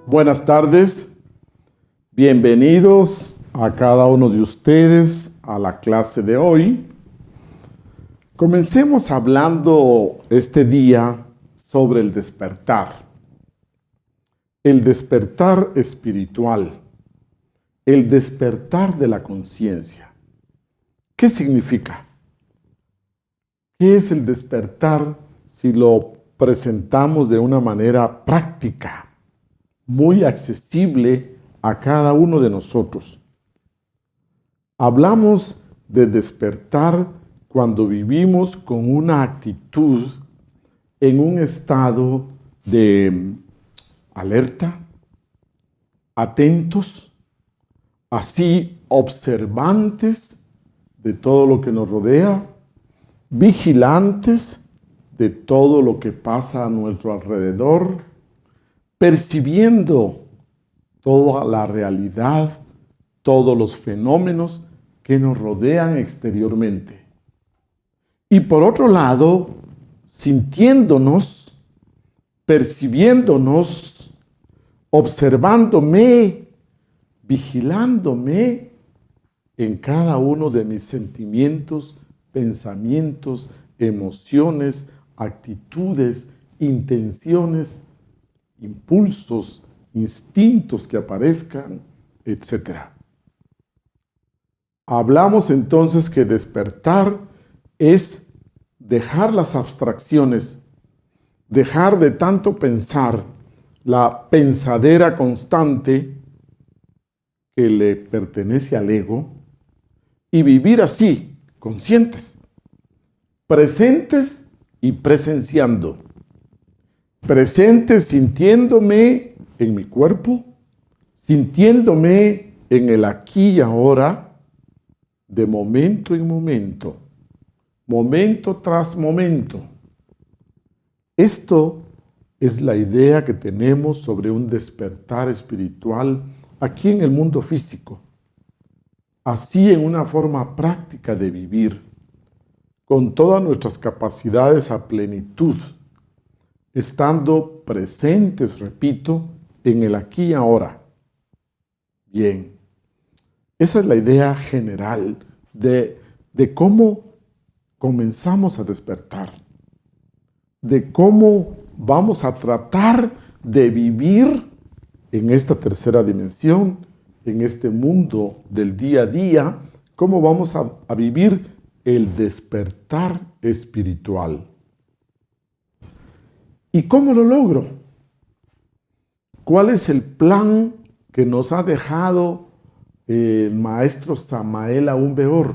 Buenas tardes, bienvenidos a cada uno de ustedes a la clase de hoy. Comencemos hablando este día sobre el despertar espiritual, el despertar de la conciencia. ¿Qué significa? ¿Qué es el despertar si lo presentamos de una manera práctica, muy accesible a cada uno de nosotros? Hablamos de despertar cuando vivimos con una actitud en un estado de alerta, atentos, así observantes de todo lo que nos rodea, vigilantes de todo lo que pasa a nuestro alrededor, percibiendo toda la realidad, todos los fenómenos que nos rodean exteriormente. Y por otro lado, sintiéndonos, percibiéndonos, observándome, vigilándome en cada uno de mis sentimientos, pensamientos, emociones, actitudes, intenciones, impulsos, instintos que aparezcan, etc. Hablamos entonces que despertar es dejar las abstracciones, dejar de tanto pensar, la pensadera constante que le pertenece al ego, y vivir así, conscientes, presentes y presenciando. Presentes sintiéndome en mi cuerpo, sintiéndome en el aquí y ahora, de momento en momento, momento tras momento. Esto es la idea que tenemos sobre un despertar espiritual aquí en el mundo físico. Así, en una forma práctica de vivir, con todas nuestras capacidades a plenitud, estando presentes, repito, en el aquí y ahora. Bien, esa es la idea general de cómo comenzamos a despertar, de cómo vamos a tratar de vivir en esta tercera dimensión, en este mundo del día a día, cómo vamos a vivir el despertar espiritual. ¿Y cómo lo logro? ¿Cuál es el plan que nos ha dejado el maestro Samael Aún Weor?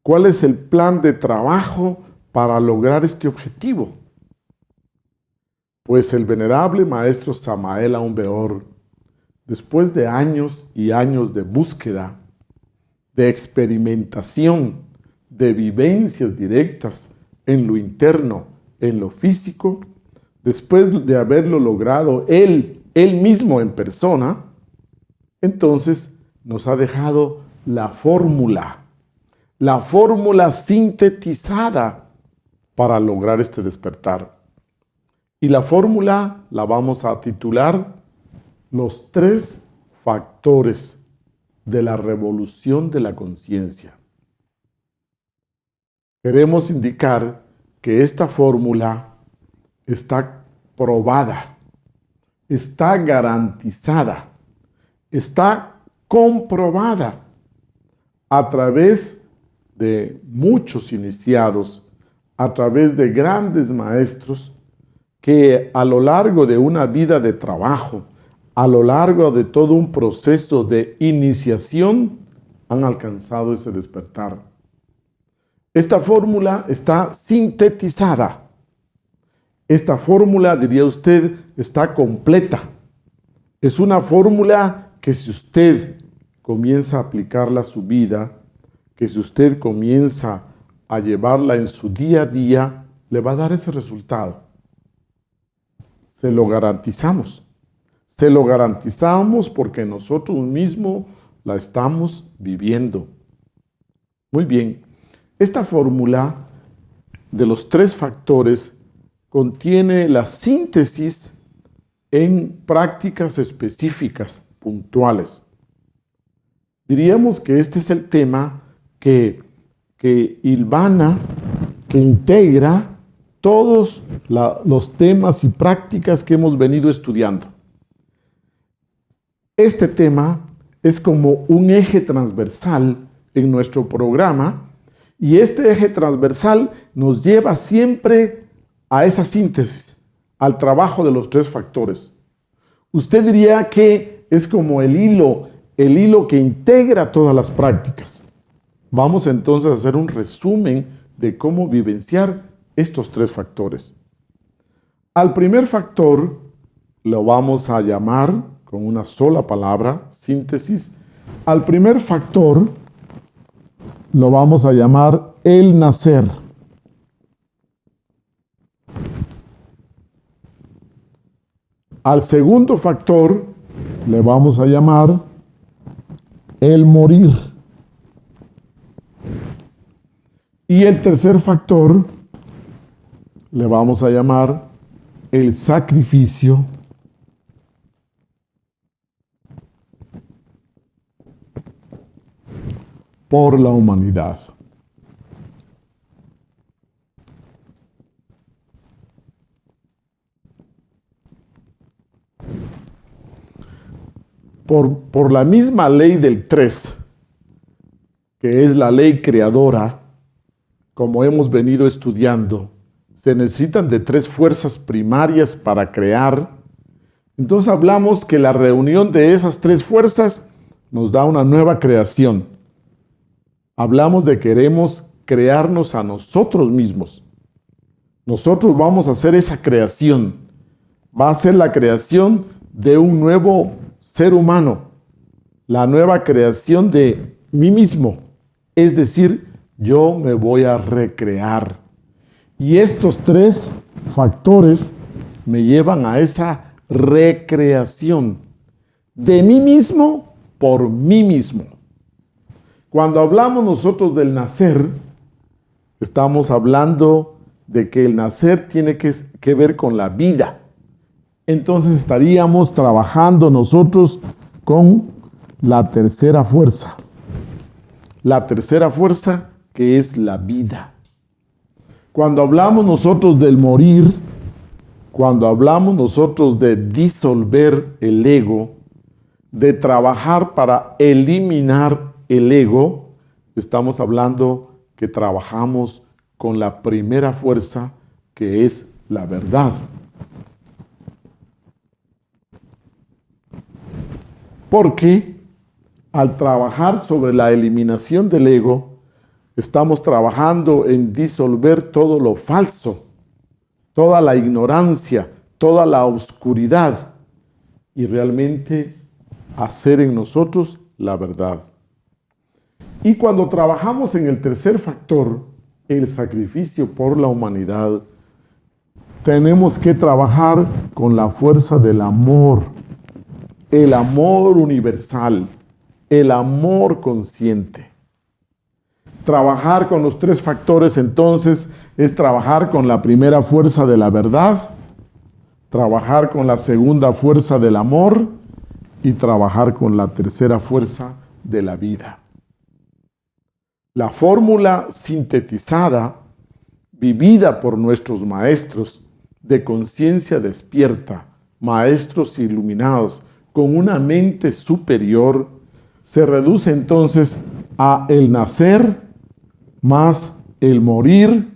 ¿Cuál es el plan de trabajo para lograr este objetivo? Pues el venerable maestro Samael Aún Weor, después de años y años de búsqueda, de experimentación, de vivencias directas en lo interno, en lo físico, después de haberlo logrado él mismo en persona, entonces nos ha dejado la fórmula sintetizada para lograr este despertar. Y la fórmula la vamos a titular Los 3 factores de la revolución de la conciencia. Queremos indicar que esta fórmula está probada, está garantizada, está comprobada a través de muchos iniciados, a través de grandes maestros que a lo largo de una vida de trabajo, a lo largo de todo un proceso de iniciación, han alcanzado ese despertar. Esta fórmula está sintetizada. Esta fórmula, diría usted, está completa. Es una fórmula que si usted comienza a aplicarla a su vida, que si usted comienza a llevarla en su día a día, le va a dar ese resultado. Se lo garantizamos. Se lo garantizamos porque nosotros mismos la estamos viviendo. Muy bien. Esta fórmula de los 3 factores contiene la síntesis en prácticas específicas, puntuales. Diríamos que este es el tema que hilvana, que integra todos los temas y prácticas que hemos venido estudiando. Este tema es como un eje transversal en nuestro programa y este eje transversal nos lleva siempre a esa síntesis, al trabajo de los tres factores. Usted diría que es como el hilo que integra todas las prácticas. Vamos entonces a hacer un resumen de cómo vivenciar estos tres factores. Al primer factor lo vamos a llamar con una sola palabra, síntesis. Al primer factor lo vamos a llamar el nacer. Al segundo factor le vamos a llamar el morir. Y el tercer factor le vamos a llamar el sacrificio por la humanidad. Por la misma ley del 3, que es la ley creadora, como hemos venido estudiando, se necesitan de 3 fuerzas primarias para crear. Entonces hablamos que la reunión de esas 3 fuerzas nos da una nueva creación. Hablamos de queremos crearnos a nosotros mismos. Nosotros vamos a hacer esa creación. Va a ser la creación de un nuevo ser humano, la nueva creación de mí mismo. Es decir, yo me voy a recrear. Y estos 3 factores me llevan a esa recreación de mí mismo por mí mismo. Cuando hablamos nosotros del nacer, estamos hablando de que el nacer tiene que ver con la vida. Entonces estaríamos trabajando nosotros con la tercera fuerza. La tercera fuerza que es la vida. Cuando hablamos nosotros del morir, cuando hablamos nosotros de disolver el ego, de trabajar para eliminar el ego, estamos hablando que trabajamos con la primera fuerza que es la verdad. Porque al trabajar sobre la eliminación del ego, estamos trabajando en disolver todo lo falso, toda la ignorancia, toda la oscuridad y realmente hacer en nosotros la verdad. Y cuando trabajamos en el tercer factor, el sacrificio por la humanidad, tenemos que trabajar con la fuerza del amor, el amor universal, el amor consciente. Trabajar con los 3 factores entonces es trabajar con la primera fuerza de la verdad, trabajar con la segunda fuerza del amor y trabajar con la tercera fuerza de la vida. La fórmula sintetizada, vivida por nuestros maestros de conciencia despierta, maestros iluminados con una mente superior, se reduce entonces a el nacer más el morir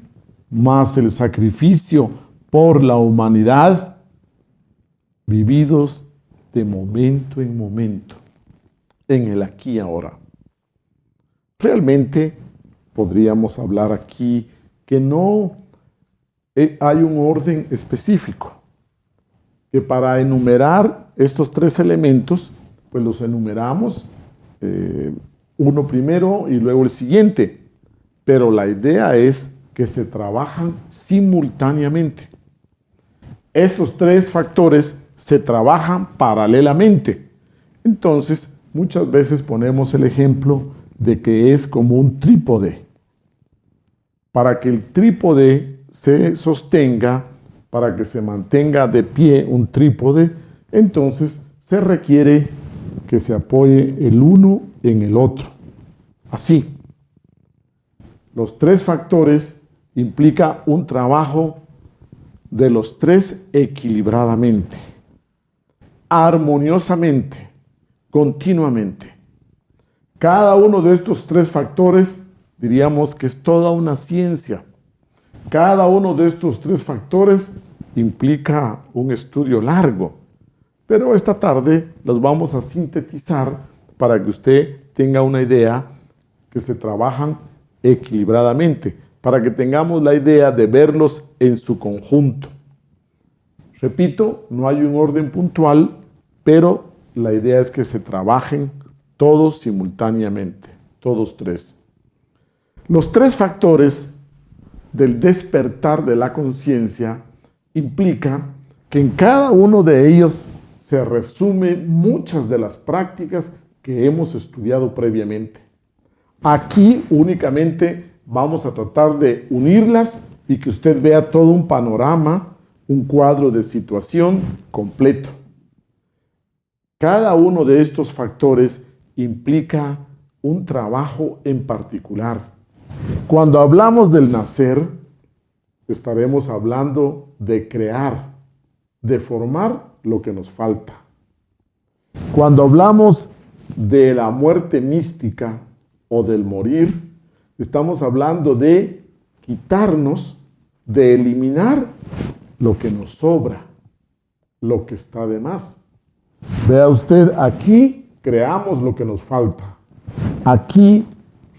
más el sacrificio por la humanidad, vividos de momento en momento, en el aquí y ahora. Realmente podríamos hablar aquí que no hay un orden específico, que para enumerar estos 3 elementos, pues los enumeramos uno primero y luego el siguiente, pero la idea es que se trabajan simultáneamente. Estos 3 factores se trabajan paralelamente. Entonces, muchas veces ponemos el ejemplo de que es como un trípode. Para que el trípode se sostenga, para que se mantenga de pie un trípode, Entonces se requiere que se apoye el uno en el otro. Así, los tres factores implica un trabajo de los tres equilibradamente, armoniosamente, continuamente. Cada uno de estos tres factores diríamos que es toda una ciencia. Cada uno de estos tres factores implica un estudio largo, pero esta tarde los vamos a sintetizar para que usted tenga una idea que se trabajan equilibradamente, para que tengamos la idea de verlos en su conjunto. Repito, no hay un orden puntual, pero la idea es que se trabajen todos simultáneamente, todos tres. Los tres factores del despertar de la conciencia implica que en cada uno de ellos se resumen muchas de las prácticas que hemos estudiado previamente. Aquí únicamente vamos a tratar de unirlas y que usted vea todo un panorama, un cuadro de situación completo. Cada uno de estos factores implica un trabajo en particular. Cuando hablamos del nacer, estaremos hablando de crear, de formar lo que nos falta. Cuando hablamos de la muerte mística o del morir, estamos hablando de quitarnos, de eliminar lo que nos sobra, lo que está de más. Vea usted, aquí creamos lo que nos falta. Aquí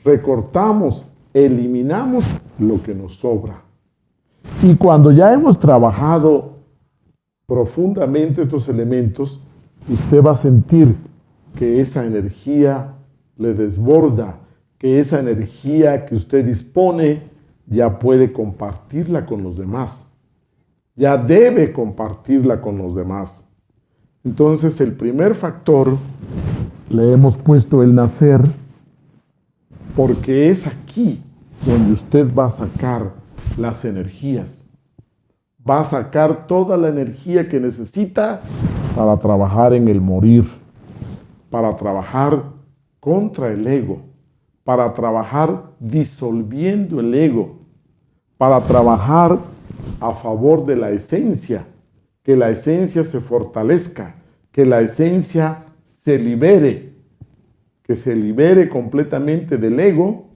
recortamos, eliminamos lo que nos sobra. Y cuando ya hemos trabajado profundamente estos elementos, usted va a sentir que esa energía le desborda, que esa energía que usted dispone ya puede compartirla con los demás. Ya debe compartirla con los demás. Entonces, el primer factor le hemos puesto el nacer, porque es aquí donde usted va a sacar las energías. Va a sacar toda la energía que necesita para trabajar en el morir, para trabajar contra el ego, para trabajar disolviendo el ego, para trabajar a favor de la esencia, que la esencia se fortalezca, que la esencia se libere, que se libere completamente del ego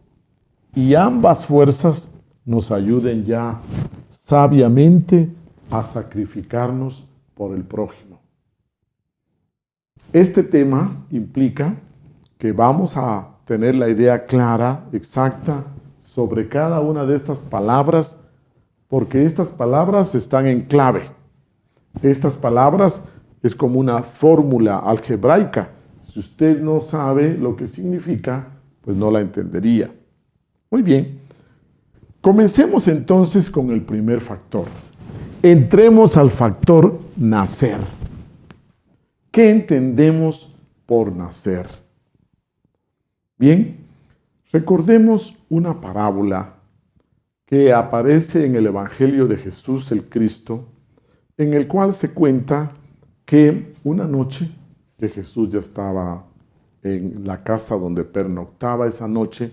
y ambas fuerzas nos ayuden ya sabiamente a sacrificarnos por el prójimo. Este tema implica que vamos a tener la idea clara, exacta, sobre cada una de estas palabras, porque estas palabras están en clave. Estas palabras es como una fórmula algebraica. Si usted no sabe lo que significa, pues no la entendería. Muy bien. Comencemos entonces con el primer factor. Entremos al factor nacer. ¿Qué entendemos por nacer? Bien, recordemos una parábola que aparece en el Evangelio de Jesús el Cristo, en el cual se cuenta que una noche que Jesús ya estaba en la casa donde pernoctaba esa noche,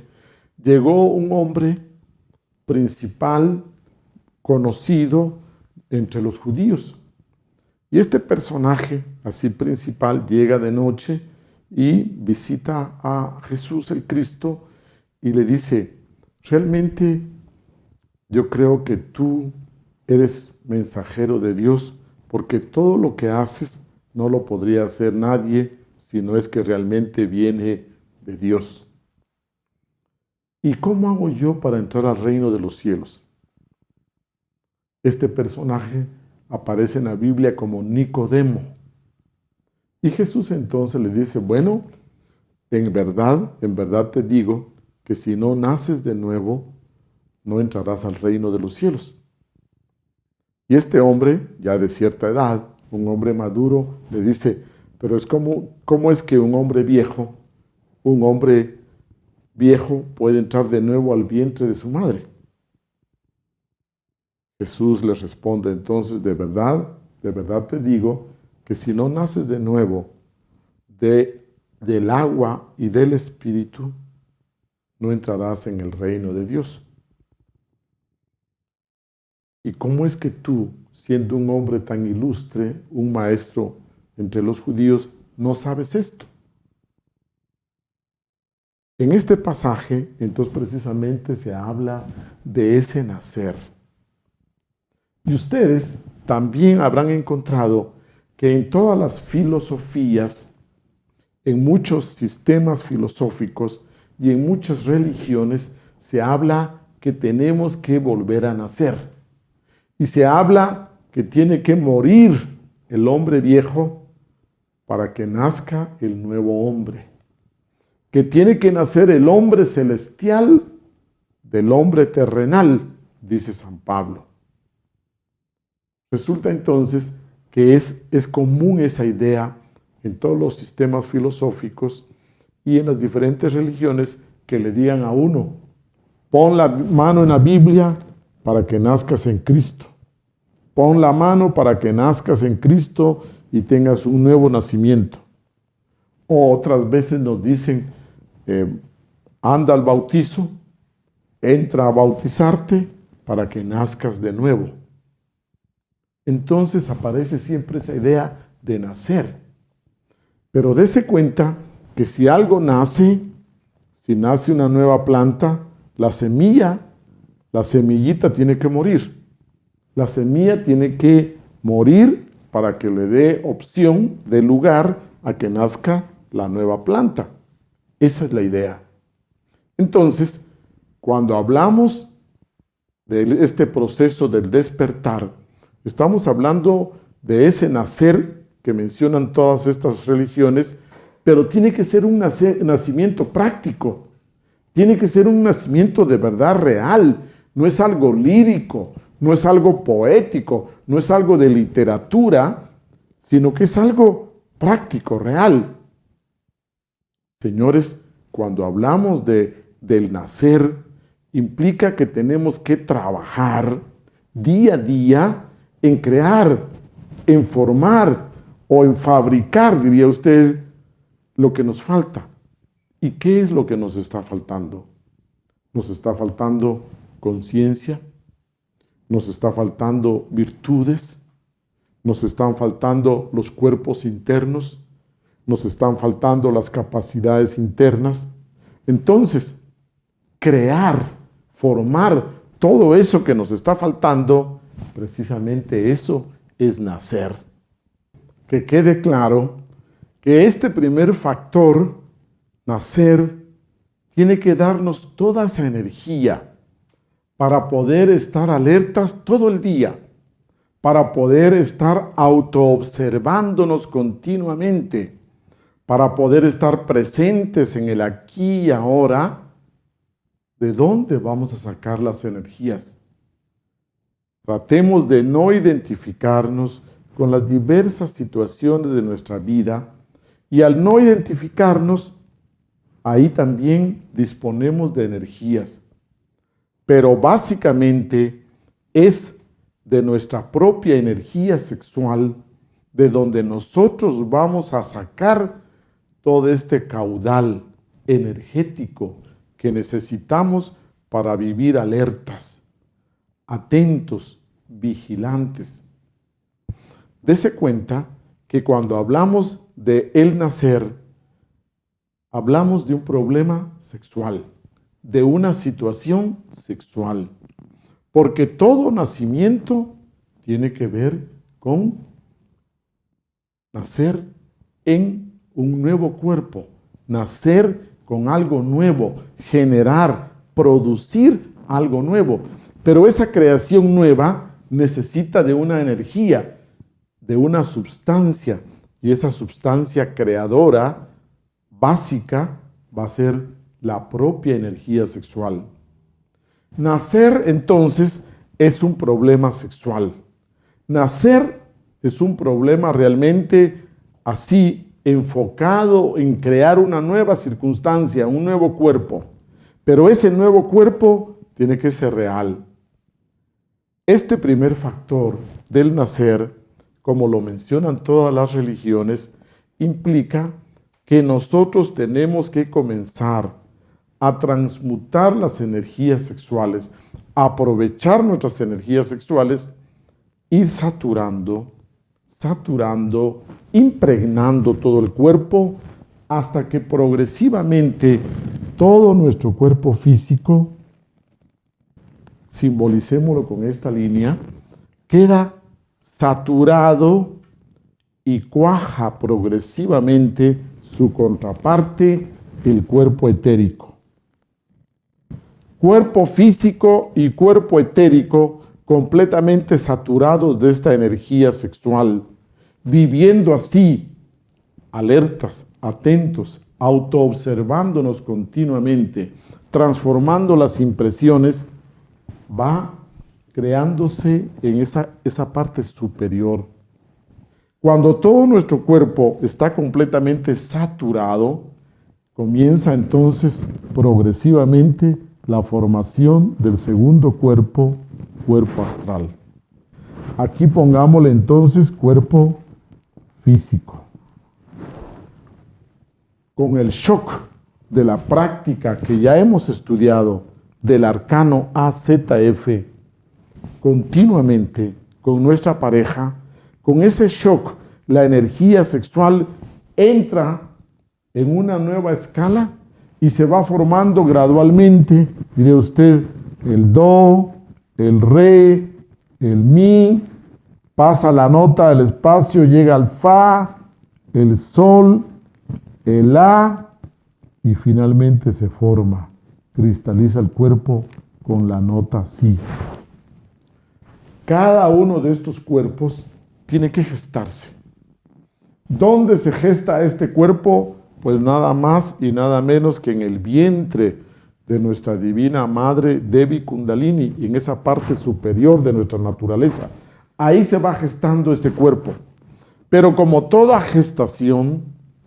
llegó un hombre principal, conocido entre los judíos. Y este personaje, así principal, llega de noche y visita a Jesús el Cristo y le dice: realmente yo creo que tú eres mensajero de Dios, porque todo lo que haces no lo podría hacer nadie si no es que realmente viene de Dios. ¿Y cómo hago yo para entrar al reino de los cielos? Este personaje aparece en la Biblia como Nicodemo. Y Jesús entonces le dice: bueno, en verdad te digo que si no naces de nuevo, no entrarás al reino de los cielos. Y este hombre, ya de cierta edad, un hombre maduro, le dice: pero es ¿cómo es que un hombre viejo puede entrar de nuevo al vientre de su madre? Jesús les responde entonces: de verdad te digo que si no naces de nuevo del agua y del Espíritu, no entrarás en el reino de Dios. ¿Y cómo es que tú, siendo un hombre tan ilustre, un maestro entre los judíos, no sabes esto? En este pasaje, entonces, precisamente se habla de ese nacer. Y ustedes también habrán encontrado que en todas las filosofías, en muchos sistemas filosóficos y en muchas religiones, se habla que tenemos que volver a nacer. Y se habla que tiene que morir el hombre viejo para que nazca el nuevo hombre. Que tiene que nacer el hombre celestial del hombre terrenal, dice San Pablo. Resulta entonces que es común esa idea en todos los sistemas filosóficos y en las diferentes religiones que le digan a uno: pon la mano en la Biblia para que nazcas en Cristo. Pon la mano para que nazcas en Cristo y tengas un nuevo nacimiento. O otras veces nos dicen: anda al bautizo, entra a bautizarte para que nazcas de nuevo. Entonces aparece siempre esa idea de nacer. Pero dése cuenta que si algo nace, si nace una nueva planta, la semillita tiene que morir. La semilla tiene que morir para que le dé opción, dé lugar a que nazca la nueva planta. Esa es la idea. Entonces, cuando hablamos de este proceso del despertar, estamos hablando de ese nacer que mencionan todas estas religiones, pero tiene que ser un nacimiento práctico. Tiene que ser un nacimiento de verdad real. No es algo lírico, no es algo poético, no es algo de literatura, sino que es algo práctico, real. Señores, cuando hablamos del nacer, implica que tenemos que trabajar día a día en crear, en formar o en fabricar, diría usted, lo que nos falta. ¿Y qué es lo que nos está faltando? Nos está faltando conciencia, nos está faltando virtudes, nos están faltando los cuerpos internos, nos están faltando las capacidades internas. Entonces, crear, formar todo eso que nos está faltando, precisamente eso es nacer. Que quede claro que este primer factor, nacer, tiene que darnos toda esa energía para poder estar alertas todo el día, para poder estar autoobservándonos continuamente, para poder estar presentes en el aquí y ahora. ¿De dónde vamos a sacar las energías? Tratemos de no identificarnos con las diversas situaciones de nuestra vida, y al no identificarnos, ahí también disponemos de energías. Pero básicamente es de nuestra propia energía sexual de donde nosotros vamos a sacar todo este caudal energético que necesitamos para vivir alertas, atentos, vigilantes. Dese cuenta que cuando hablamos de el nacer, hablamos de un problema sexual, de una situación sexual, porque todo nacimiento tiene que ver con nacer en un nuevo cuerpo, nacer con algo nuevo, generar, producir algo nuevo. Pero esa creación nueva necesita de una energía, de una sustancia, y esa sustancia creadora básica va a ser la propia energía sexual. Nacer, entonces, es un problema sexual. Nacer es un problema realmente así, enfocado en crear una nueva circunstancia, un nuevo cuerpo. Pero ese nuevo cuerpo tiene que ser real. Este primer factor del nacer como lo mencionan todas las religiones, implica que nosotros tenemos que comenzar a transmutar las energías sexuales, a aprovechar nuestras energías sexuales, ir saturando, impregnando todo el cuerpo hasta que progresivamente todo nuestro cuerpo físico, simbolicémoslo con esta línea, queda saturado y cuaja progresivamente su contraparte, el cuerpo etérico. Cuerpo físico y cuerpo etérico completamente saturados de esta energía sexual, viviendo así, alertas, atentos, autoobservándonos continuamente, transformando las impresiones, va creándose en esa parte superior. Cuando todo nuestro cuerpo está completamente saturado, comienza entonces progresivamente la formación del segundo cuerpo, cuerpo astral. Aquí pongámosle entonces cuerpo físico. Con el shock de la práctica que ya hemos estudiado del arcano AZF continuamente con nuestra pareja, con ese shock, la energía sexual entra en una nueva escala y se va formando gradualmente, diré usted, el do, el re, el mi, pasa la nota del espacio, llega al fa, el sol, el la, y finalmente se forma, cristaliza el cuerpo con la nota si. Cada uno de estos cuerpos tiene que gestarse. ¿Dónde se gesta este cuerpo? Pues nada más y nada menos que en el vientre de nuestra divina madre Devi Kundalini, en esa parte superior de nuestra naturaleza. Ahí se va gestando este cuerpo. Pero como toda gestación,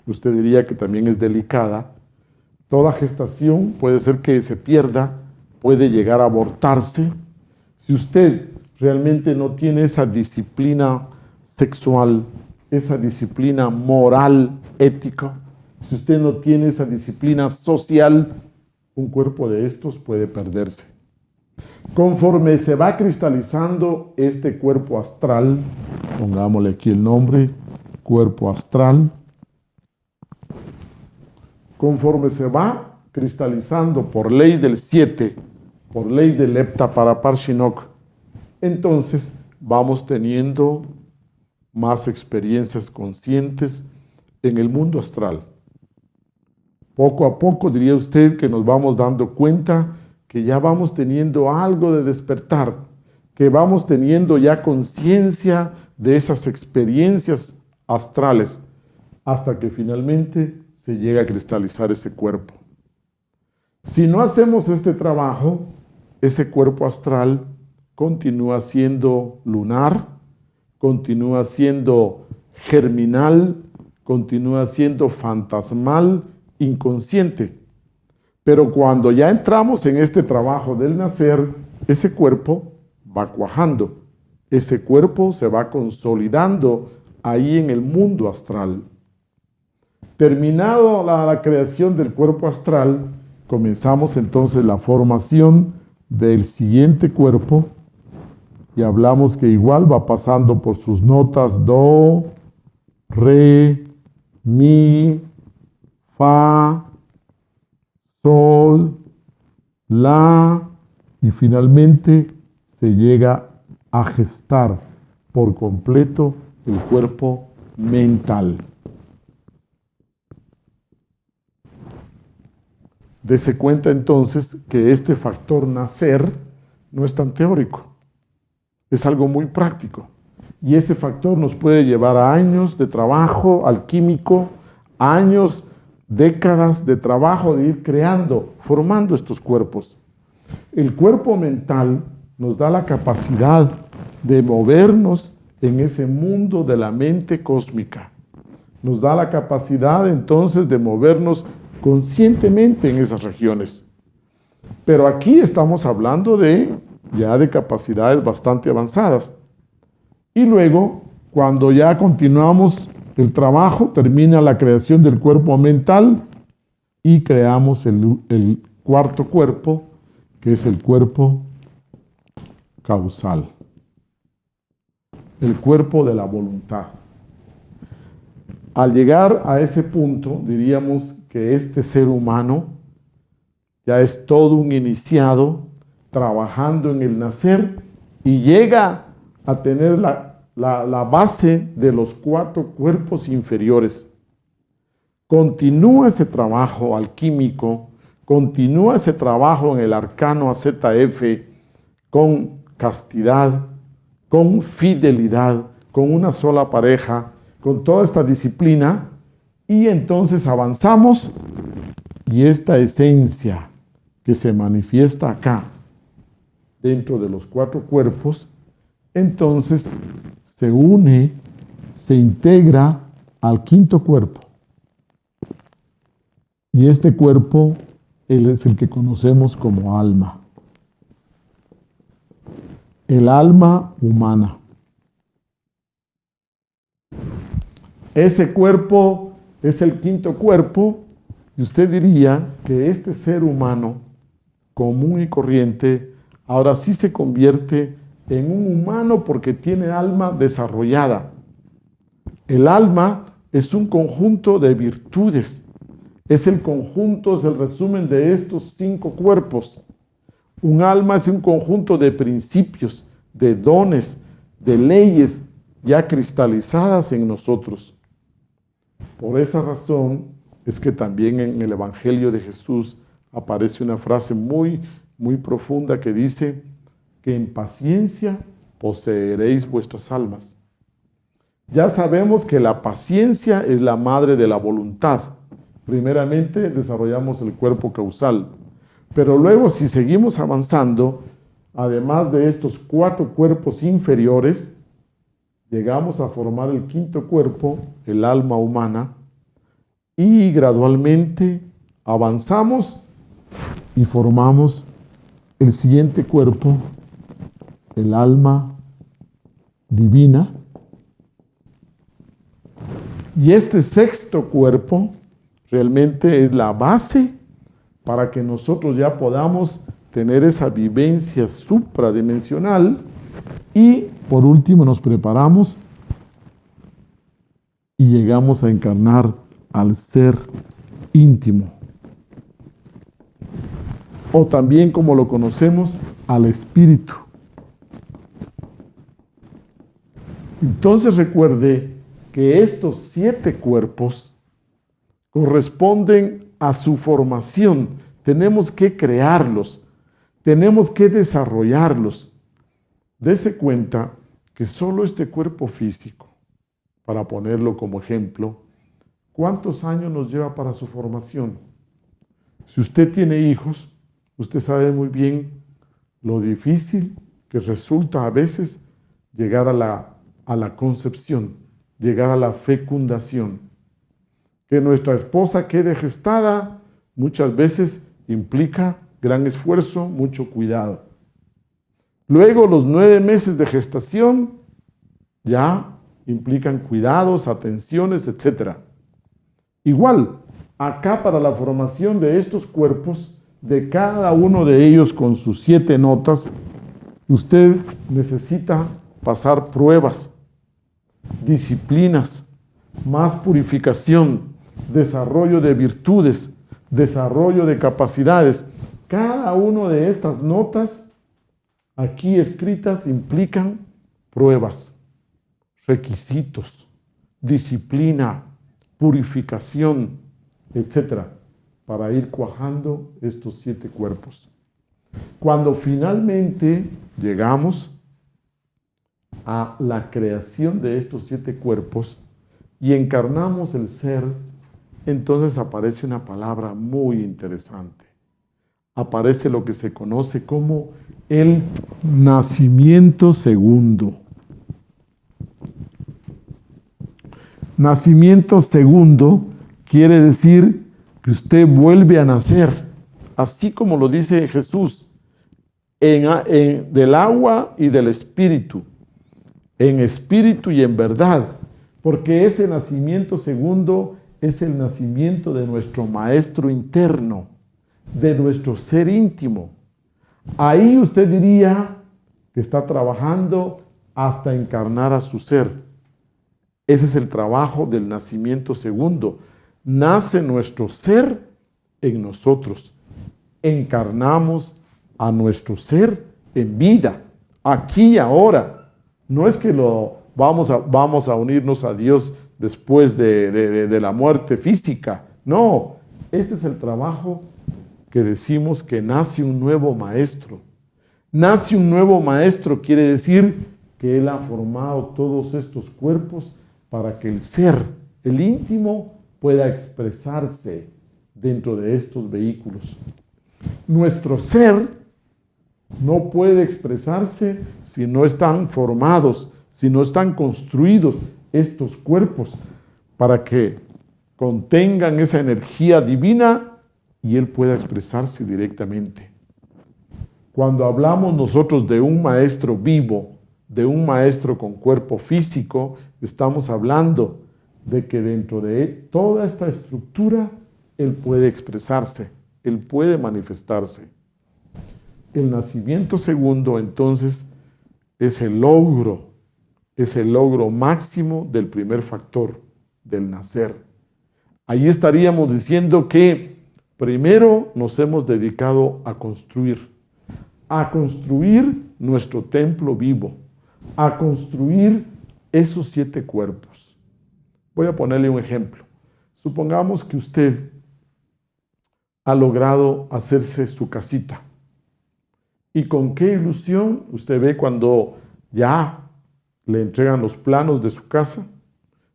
usted diría que también es delicada, toda gestación puede ser que se pierda, puede llegar a abortarse. Si usted realmente no tiene esa disciplina sexual, esa disciplina moral, ética, si usted no tiene esa disciplina social, un cuerpo de estos puede perderse. Conforme se va cristalizando este cuerpo astral, pongámosle aquí el nombre, cuerpo astral, conforme se va cristalizando por ley del 7, por ley del Heptaparaparshinok, entonces vamos teniendo más experiencias conscientes en el mundo astral. Poco a poco diría usted que nos vamos dando cuenta que ya vamos teniendo algo de despertar, que vamos teniendo ya conciencia de esas experiencias astrales, hasta que finalmente se llega a cristalizar ese cuerpo. Si no hacemos este trabajo, ese cuerpo astral continúa siendo lunar, continúa siendo germinal, continúa siendo fantasmal, inconsciente. Pero cuando ya entramos en este trabajo del nacer, ese cuerpo va cuajando, ese cuerpo se va consolidando ahí en el mundo astral. Terminado la creación del cuerpo astral, comenzamos entonces la formación del siguiente cuerpo y hablamos que igual va pasando por sus notas do, re, mi, fa, sol, la, y finalmente se llega a gestar por completo el cuerpo mental. Dese cuenta entonces que este factor nacer no es tan teórico, es algo muy práctico. Y ese factor nos puede llevar a años de trabajo alquímico, años, décadas de trabajo de ir creando, formando estos cuerpos. El cuerpo mental nos da la capacidad de movernos en ese mundo de la mente cósmica. Nos da la capacidad entonces de movernos conscientemente en esas regiones. Pero aquí estamos hablando ya de capacidades bastante avanzadas. Y luego Cuando ya continuamos el trabajo, termina la creación del cuerpo mental y creamos el cuarto cuerpo, que es el cuerpo causal, el cuerpo de la voluntad. Al llegar a ese punto, diríamos que este ser humano ya es todo un iniciado, trabajando en el nacer, y llega a tener la base de los 4 cuerpos inferiores. Continúa ese trabajo alquímico, continúa ese trabajo en el arcano AZF con castidad, con fidelidad, con una sola pareja, con toda esta disciplina, y entonces avanzamos, y esta esencia que se manifiesta acá, dentro de los 4 cuerpos, entonces se une, se integra al 5.º cuerpo. Y este cuerpo es el que conocemos como alma. El alma humana. Ese cuerpo es el 5.º cuerpo, y usted diría que este ser humano común y corriente ahora sí se convierte en un humano porque tiene alma desarrollada. El alma es un conjunto de virtudes, es el conjunto, es el resumen de estos 5 cuerpos. Un alma es un conjunto de principios, de dones, de leyes ya cristalizadas en nosotros. Por esa razón es que también en el Evangelio de Jesús aparece una frase muy profunda que dice que en paciencia poseeréis vuestras almas. Ya sabemos que la paciencia es la madre de la voluntad. Primeramente desarrollamos el cuerpo causal, pero luego si seguimos avanzando, además de estos 4 cuerpos inferiores, llegamos a formar el 5.º cuerpo, el alma humana, y gradualmente avanzamos y formamos el siguiente cuerpo, el alma divina. Y este 6.º cuerpo realmente es la base para que nosotros ya podamos tener esa vivencia supradimensional. Y por último nos preparamos y llegamos a encarnar al ser íntimo, o también como lo conocemos, al espíritu. Entonces recuerde que estos 7 cuerpos corresponden a su formación. Tenemos que crearlos, tenemos que desarrollarlos. Dese cuenta que solo este cuerpo físico, para ponerlo como ejemplo, ¿cuántos años nos lleva para su formación? Si usted tiene hijos, usted sabe muy bien lo difícil que resulta a veces llegar a la concepción, llegar a la fecundación. Que nuestra esposa quede gestada muchas veces implica gran esfuerzo, mucho cuidado. Luego los 9 meses de gestación ya implican cuidados, atenciones, etc. Igual, acá para la formación de estos cuerpos, de cada uno de ellos con sus 7 notas, usted necesita pasar pruebas, disciplinas, más purificación, desarrollo de virtudes, desarrollo de capacidades. Cada una de estas notas aquí escritas implican pruebas, requisitos, disciplina, purificación, etc., para ir cuajando estos 7 cuerpos. Cuando finalmente llegamos a la creación de estos 7 cuerpos y encarnamos el ser, entonces aparece una palabra muy interesante. Aparece lo que se conoce como el nacimiento segundo. Nacimiento segundo quiere decir que usted vuelve a nacer, así como lo dice Jesús, del agua y del espíritu. en espíritu y en verdad, porque ese nacimiento segundo es el nacimiento de nuestro maestro interno, de nuestro ser íntimo. Ahí usted diría que está trabajando hasta encarnar a su ser. Ese es el trabajo del nacimiento segundo. Nace nuestro ser en nosotros. Encarnamos a nuestro ser en vida, aquí y ahora. No es que vamos a unirnos a Dios después de la muerte física. No, este es el trabajo que decimos que nace un nuevo maestro. Nace un nuevo maestro quiere decir que Él ha formado todos estos cuerpos para que el ser, el íntimo, pueda expresarse dentro de estos vehículos. Nuestro ser no puede expresarse si no están formados, si no están construidos estos cuerpos para que contengan esa energía divina y Él pueda expresarse directamente. Cuando hablamos nosotros de un maestro vivo, de un maestro con cuerpo físico, estamos hablando de que dentro de toda esta estructura Él puede expresarse, Él puede manifestarse. El nacimiento segundo, entonces, es el logro máximo del primer factor, del nacer. Ahí estaríamos diciendo que primero nos hemos dedicado a construir nuestro templo vivo, a construir esos 7 cuerpos. Voy a ponerle un ejemplo. Supongamos que usted ha logrado hacerse su casita. ¿Y con qué ilusión usted ve cuando ya le entregan los planos de su casa?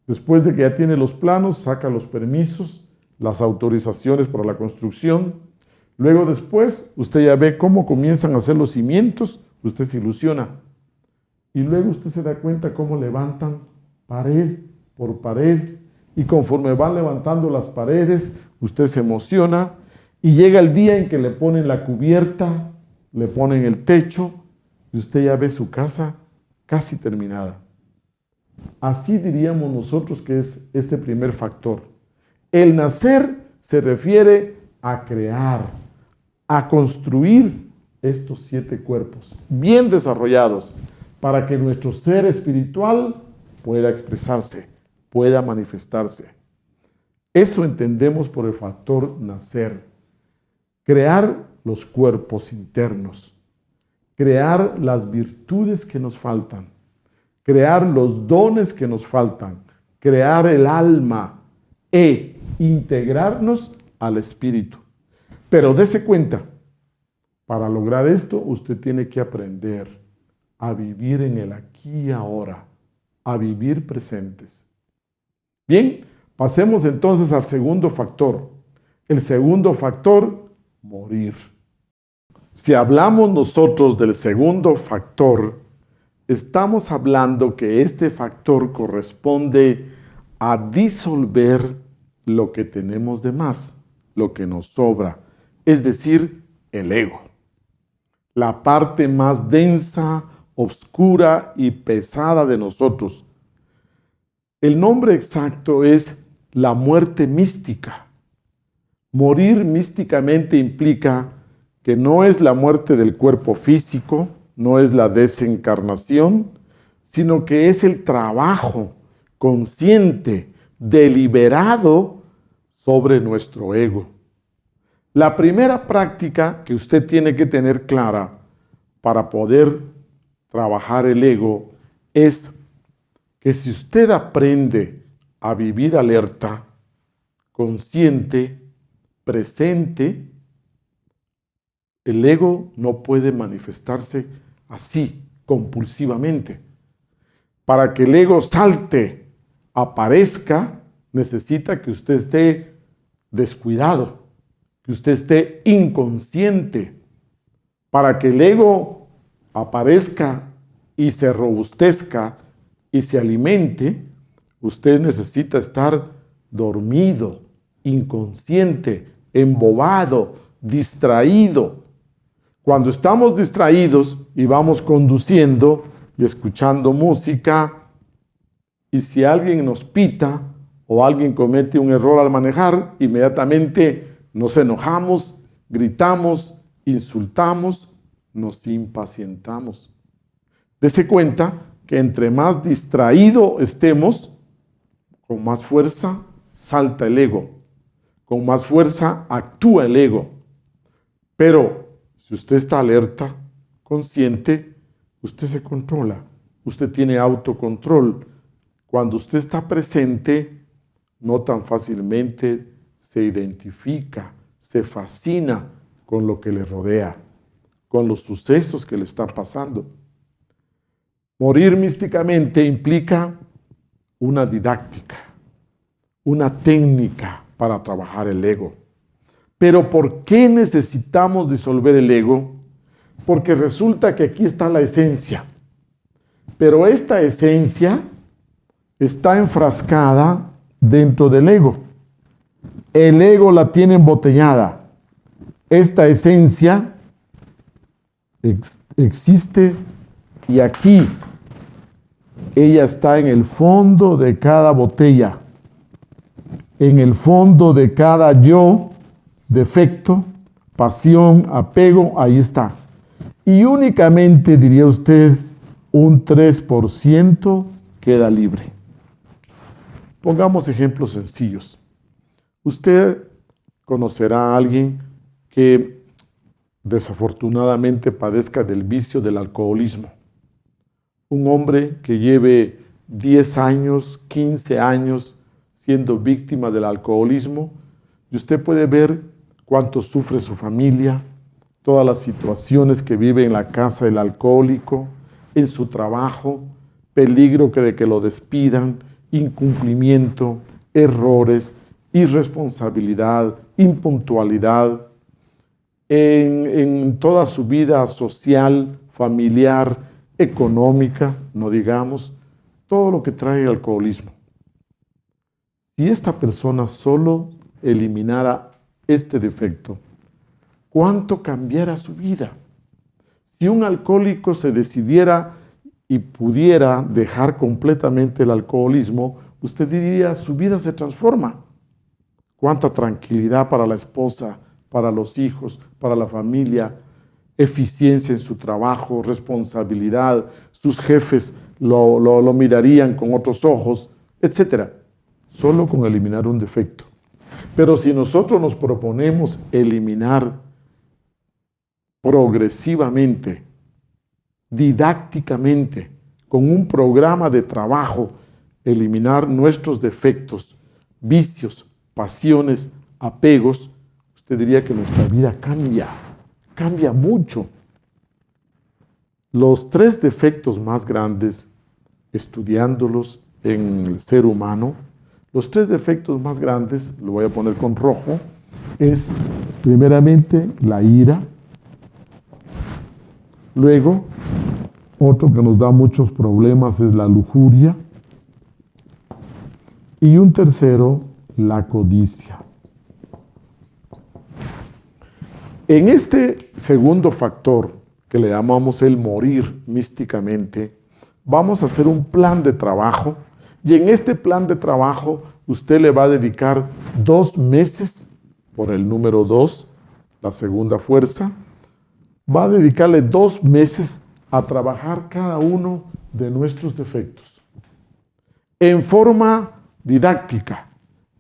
Después de que ya tiene los planos, saca los permisos, las autorizaciones para la construcción. Luego después, usted ya ve cómo comienzan a hacer los cimientos, usted se ilusiona. Y luego usted se da cuenta cómo levantan pared por pared. Y conforme van levantando las paredes, usted se emociona. Y llega el día en que le ponen la cubierta, le ponen el techo, y usted ya ve su casa casi terminada. Así diríamos nosotros que es este primer factor. El nacer se refiere a crear, a construir estos 7 cuerpos bien desarrollados para que nuestro ser espiritual pueda expresarse, pueda manifestarse. Eso entendemos por el factor nacer. Crear los cuerpos internos, crear las virtudes que nos faltan, crear los dones que nos faltan, crear el alma e integrarnos al espíritu. Pero dése cuenta, para lograr esto usted tiene que aprender a vivir en el aquí y ahora, a vivir presentes. Bien, pasemos entonces al segundo factor. El segundo factor, morir. Si hablamos nosotros del segundo factor, estamos hablando que este factor corresponde a disolver lo que tenemos de más, lo que nos sobra, es decir, el ego. La parte más densa, oscura y pesada de nosotros. El nombre exacto es la muerte mística. Morir místicamente implica que no es la muerte del cuerpo físico, no es la desencarnación, sino que es el trabajo consciente, deliberado sobre nuestro ego. La primera práctica que usted tiene que tener clara para poder trabajar el ego es que si usted aprende a vivir alerta, consciente, presente, el ego no puede manifestarse así, compulsivamente. Para que el ego salte, aparezca, necesita que usted esté descuidado, que usted esté inconsciente. Para que el ego aparezca y se robustezca y se alimente, usted necesita estar dormido, inconsciente, embobado, distraído. Cuando estamos distraídos y vamos conduciendo, y escuchando música, y si alguien nos pita o alguien comete un error al manejar, inmediatamente nos enojamos, gritamos, insultamos, nos impacientamos. Dese cuenta que entre más distraído estemos, con más fuerza salta el ego, con más fuerza actúa el ego. Pero si usted está alerta, consciente, usted se controla, usted tiene autocontrol. Cuando usted está presente, no tan fácilmente se identifica, se fascina con lo que le rodea, con los sucesos que le están pasando. Morir místicamente implica una didáctica, una técnica para trabajar el ego. Pero ¿por qué necesitamos disolver el ego? Porque resulta que aquí está la esencia. Pero esta esencia está enfrascada dentro del ego. El ego la tiene embotellada. Esta esencia existe y aquí ella está en el fondo de cada botella, en el fondo de cada yo, defecto, pasión, apego, ahí está. Y únicamente, diría usted, un 3% queda libre. Pongamos ejemplos sencillos. Usted conocerá a alguien que desafortunadamente padezca del vicio del alcoholismo. Un hombre que lleve 10 años, 15 años siendo víctima del alcoholismo, y usted puede ver cuánto sufre su familia, todas las situaciones que vive en la casa del alcohólico, en su trabajo, peligro de que lo despidan, incumplimiento, errores, irresponsabilidad, impuntualidad, en toda su vida social, familiar, económica, no digamos, todo lo que trae el alcoholismo. Si esta persona solo eliminara este defecto, ¿cuánto cambiara su vida? Si un alcohólico se decidiera y pudiera dejar completamente el alcoholismo, usted diría, su vida se transforma. Cuánta tranquilidad para la esposa, para los hijos, para la familia, eficiencia en su trabajo, responsabilidad, sus jefes lo mirarían con otros ojos, etc. Solo con eliminar un defecto. Pero si nosotros nos proponemos eliminar progresivamente, didácticamente, con un programa de trabajo, eliminar nuestros defectos, vicios, pasiones, apegos, usted diría que nuestra vida cambia mucho. Los 3 defectos más grandes, estudiándolos en el ser humano, los 3 defectos más grandes, lo voy a poner con rojo, es primeramente la ira, luego otro que nos da muchos problemas es la lujuria y un tercero, la codicia. En este segundo factor, que le llamamos el morir místicamente, vamos a hacer un plan de trabajo y en este plan de trabajo usted le va a dedicar 2 meses, por el número 2, la segunda fuerza, va a dedicarle 2 meses a trabajar cada uno de nuestros defectos en forma didáctica,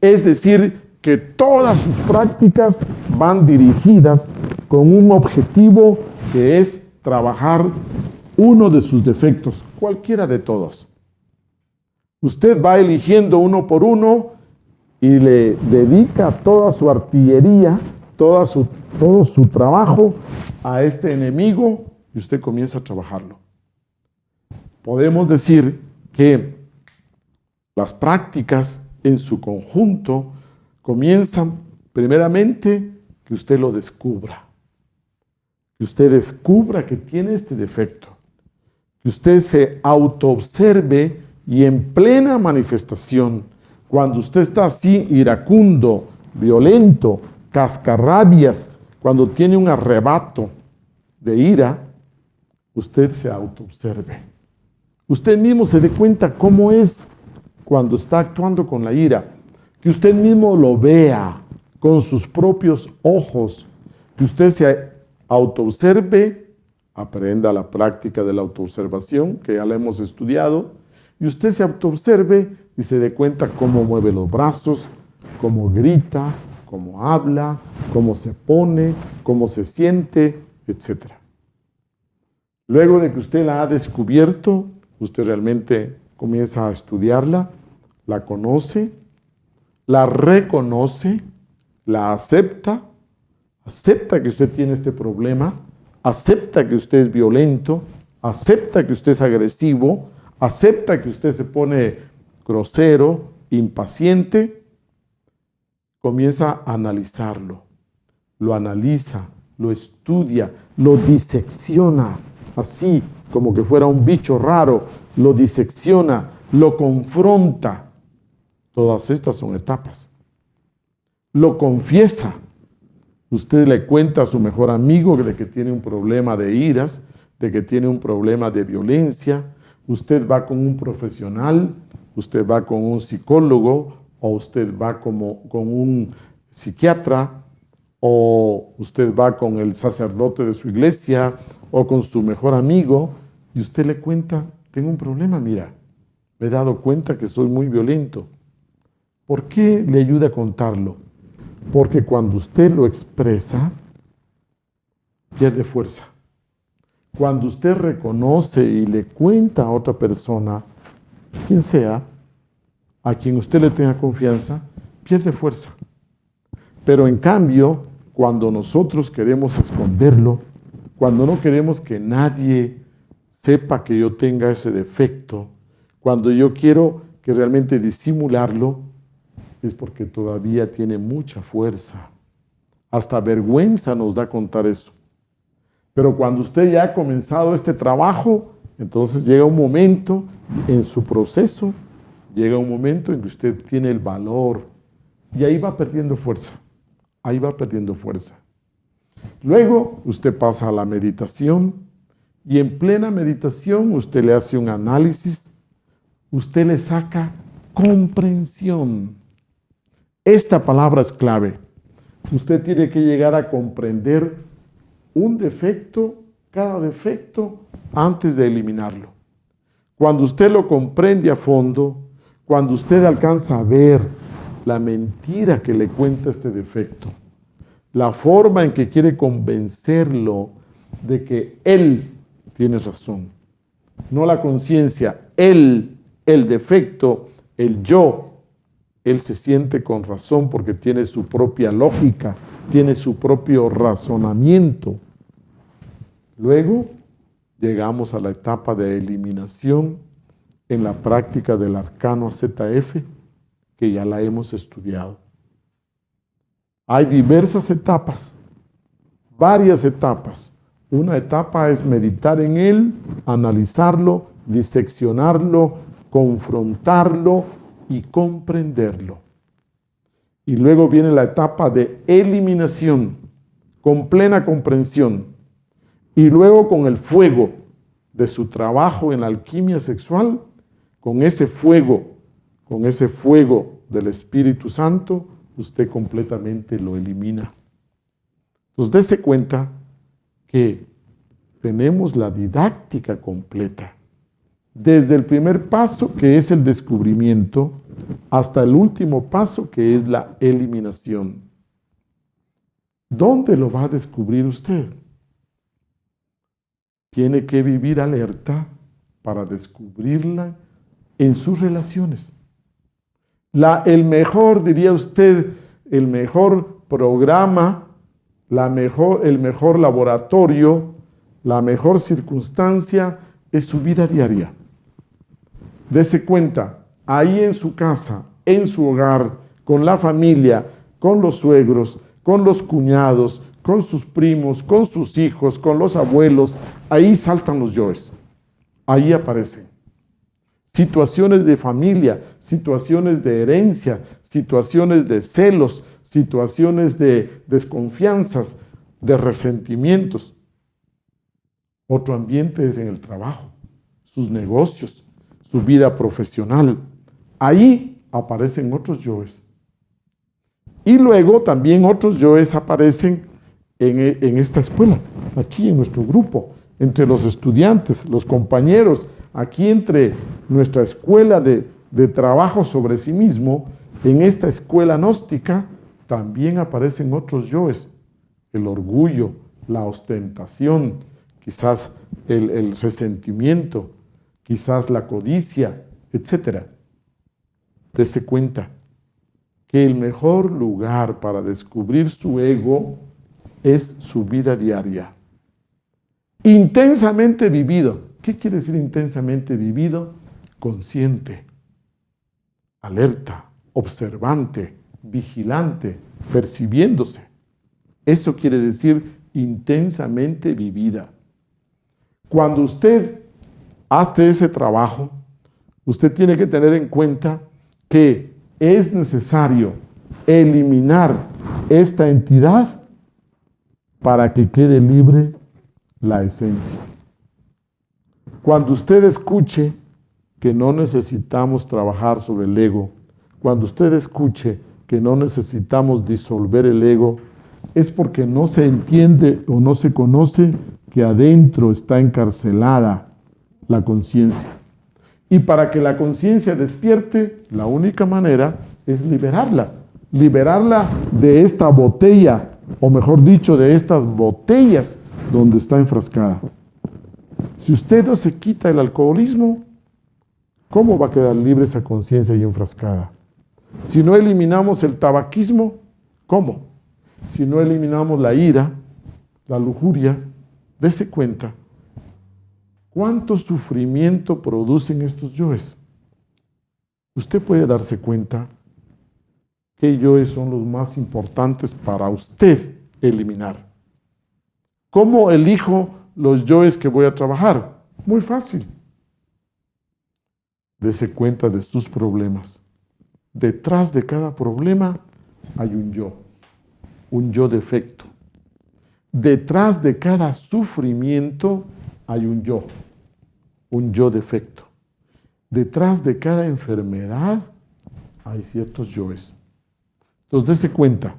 es decir, que todas sus prácticas van dirigidas con un objetivo que es trabajar uno de sus defectos, cualquiera de todos. Usted va eligiendo uno por uno y le dedica toda su artillería, todo su trabajo a este enemigo y usted comienza a trabajarlo. Podemos decir que las prácticas en su conjunto comienzan primeramente que usted lo descubra. Que usted descubra que tiene este defecto. Que usted se autoobserve y en plena manifestación, cuando usted está así iracundo, violento, cascarrabias, cuando tiene un arrebato de ira, usted se autoobserve. Usted mismo se dé cuenta cómo es cuando está actuando con la ira. Que usted mismo lo vea con sus propios ojos. Que usted se autoobserve, aprenda la práctica de la autoobservación, que ya la hemos estudiado, y usted se autoobserve y se dé cuenta cómo mueve los brazos, cómo grita, cómo habla, cómo se pone, cómo se siente, etc. Luego de que usted la ha descubierto, usted realmente comienza a estudiarla, la conoce, la reconoce, la acepta que usted tiene este problema, acepta que usted es violento, acepta que usted es agresivo, acepta que usted se pone grosero, impaciente, comienza a analizarlo, lo analiza, lo estudia, lo disecciona, así como que fuera un bicho raro, lo disecciona, lo confronta. Todas estas son etapas. Lo confiesa. Usted le cuenta a su mejor amigo de que tiene un problema de iras, de que tiene un problema de violencia. Usted va con un profesional, usted va con un psicólogo, o usted va con un psiquiatra, o usted va con el sacerdote de su iglesia, o con su mejor amigo, y usted le cuenta, tengo un problema, mira, me he dado cuenta que soy muy violento. ¿Por qué le ayuda a contarlo? Porque cuando usted lo expresa, pierde fuerza. Cuando usted reconoce y le cuenta a otra persona, quien sea, a quien usted le tenga confianza, pierde fuerza. Pero en cambio, cuando nosotros queremos esconderlo, cuando no queremos que nadie sepa que yo tenga ese defecto, cuando yo quiero que realmente disimularlo, es porque todavía tiene mucha fuerza. Hasta vergüenza nos da contar eso. Pero cuando usted ya ha comenzado este trabajo, entonces llega un momento en su proceso, llega un momento en que usted tiene el valor y ahí va perdiendo fuerza. Ahí va perdiendo fuerza. Luego usted pasa a la meditación y en plena meditación usted le hace un análisis, usted le saca comprensión. Esta palabra es clave. Usted tiene que llegar a comprender un defecto, cada defecto, antes de eliminarlo. Cuando usted lo comprende a fondo, cuando usted alcanza a ver la mentira que le cuenta este defecto, la forma en que quiere convencerlo de que él tiene razón, no la conciencia, él, el defecto, el yo, él se siente con razón porque tiene su propia lógica, tiene su propio razonamiento. Luego llegamos a la etapa de eliminación en la práctica del arcano ZF, que ya la hemos estudiado. Hay diversas etapas, varias etapas. Una etapa es meditar en él, analizarlo, diseccionarlo, confrontarlo y comprenderlo. Y luego viene la etapa de eliminación, con plena comprensión. Y luego con el fuego de su trabajo en la alquimia sexual, con ese fuego del Espíritu Santo, usted completamente lo elimina. Entonces, dése cuenta que tenemos la didáctica completa. Desde el primer paso, que es el descubrimiento, hasta el último paso, que es la eliminación. ¿Dónde lo va a descubrir usted? Tiene que vivir alerta para descubrirla en sus relaciones. El mejor, diría usted, el mejor programa, el mejor laboratorio, la mejor circunstancia es su vida diaria. Dese cuenta, ahí en su casa, en su hogar, con la familia, con los suegros, con los cuñados, con sus primos, con sus hijos, con los abuelos, ahí saltan los yoes, ahí aparecen. Situaciones de familia, situaciones de herencia, situaciones de celos, situaciones de desconfianzas, de resentimientos. Otro ambiente es en el trabajo. sus negocios, su vida profesional. Ahí aparecen otros yoes. Y luego también otros yoes aparecen en esta escuela, aquí en nuestro grupo, entre los estudiantes, los compañeros, aquí entre nuestra escuela de trabajo sobre sí mismo, en esta escuela gnóstica, también aparecen otros yoes. El orgullo, la ostentación, quizás el resentimiento, quizás la codicia, etc. Dese cuenta que el mejor lugar para descubrir su ego es su vida diaria. Intensamente vivido. ¿Qué quiere decir intensamente vivido? Consciente, alerta, observante, vigilante, percibiéndose. Eso quiere decir intensamente vivida. Cuando usted hace ese trabajo, usted tiene que tener en cuenta que es necesario eliminar esta entidad para que quede libre la esencia. Cuando usted escuche que no necesitamos trabajar sobre el ego, cuando usted escuche que no necesitamos disolver el ego, es porque no se entiende o no se conoce que adentro está encarcelada la conciencia. Y para que la conciencia despierte, la única manera es liberarla. Liberarla de esta botella, o mejor dicho, de estas botellas donde está enfrascada. Si usted no se quita el alcoholismo, ¿cómo va a quedar libre esa conciencia ahí enfrascada? Si no eliminamos el tabaquismo, ¿cómo? Si no eliminamos la ira, la lujuria, dése cuenta. ¿Cuánto sufrimiento producen estos yoes? Usted puede darse cuenta qué yoes son los más importantes para usted eliminar. ¿Cómo elijo los yoes que voy a trabajar? Muy fácil. Dese cuenta de sus problemas. Detrás de cada problema hay un yo defecto. Detrás de cada sufrimiento hay un yo defecto. Detrás de cada enfermedad hay ciertos yoes. Entonces, dése cuenta,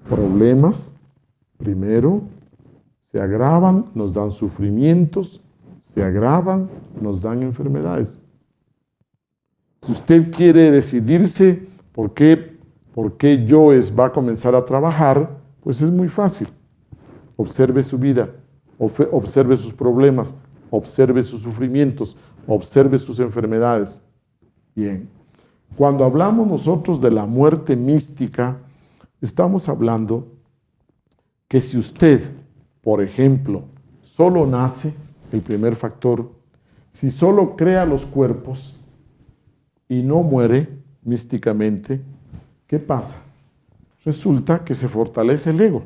problemas, primero, se agravan, nos dan sufrimientos, se agravan, nos dan enfermedades. Si usted quiere decidirse por qué yoes va a comenzar a trabajar, pues es muy fácil. Observe su vida, observe sus problemas, observe sus sufrimientos, observe sus enfermedades. Bien, cuando hablamos nosotros de la muerte mística, estamos hablando que si usted, por ejemplo, solo nace, el primer factor, si solo crea los cuerpos y no muere místicamente, ¿qué pasa? Resulta que se fortalece el ego.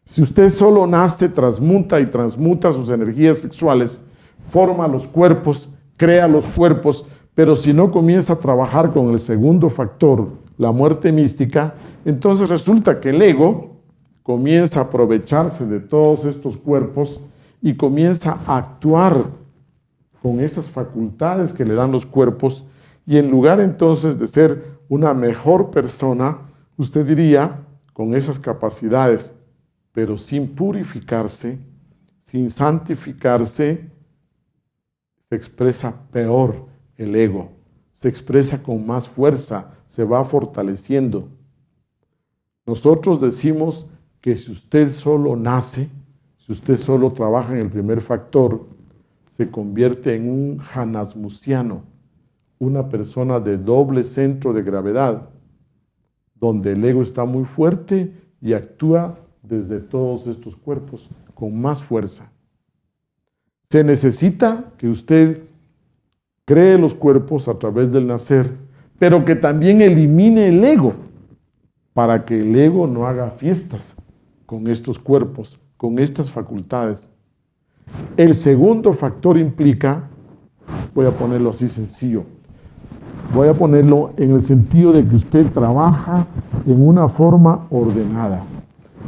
Si usted solo nace, transmuta y transmuta sus energías sexuales, forma los cuerpos, crea los cuerpos, pero si no comienza a trabajar con el segundo factor, la muerte mística, entonces resulta que el ego comienza a aprovecharse de todos estos cuerpos y comienza a actuar con esas facultades que le dan los cuerpos, y en lugar entonces de ser una mejor persona, usted diría, con esas capacidades, pero sin purificarse, sin santificarse, se expresa peor el ego, se expresa con más fuerza, se va fortaleciendo. Nosotros decimos que si usted solo nace, si usted solo trabaja en el primer factor, se convierte en un janasmusiano, una persona de doble centro de gravedad, donde el ego está muy fuerte y actúa desde todos estos cuerpos con más fuerza. Se necesita que usted cree los cuerpos a través del nacer, pero que también elimine el ego, para que el ego no haga fiestas con estos cuerpos, con estas facultades. El segundo factor implica, voy a ponerlo así sencillo, voy a ponerlo en el sentido de que usted trabaja en una forma ordenada.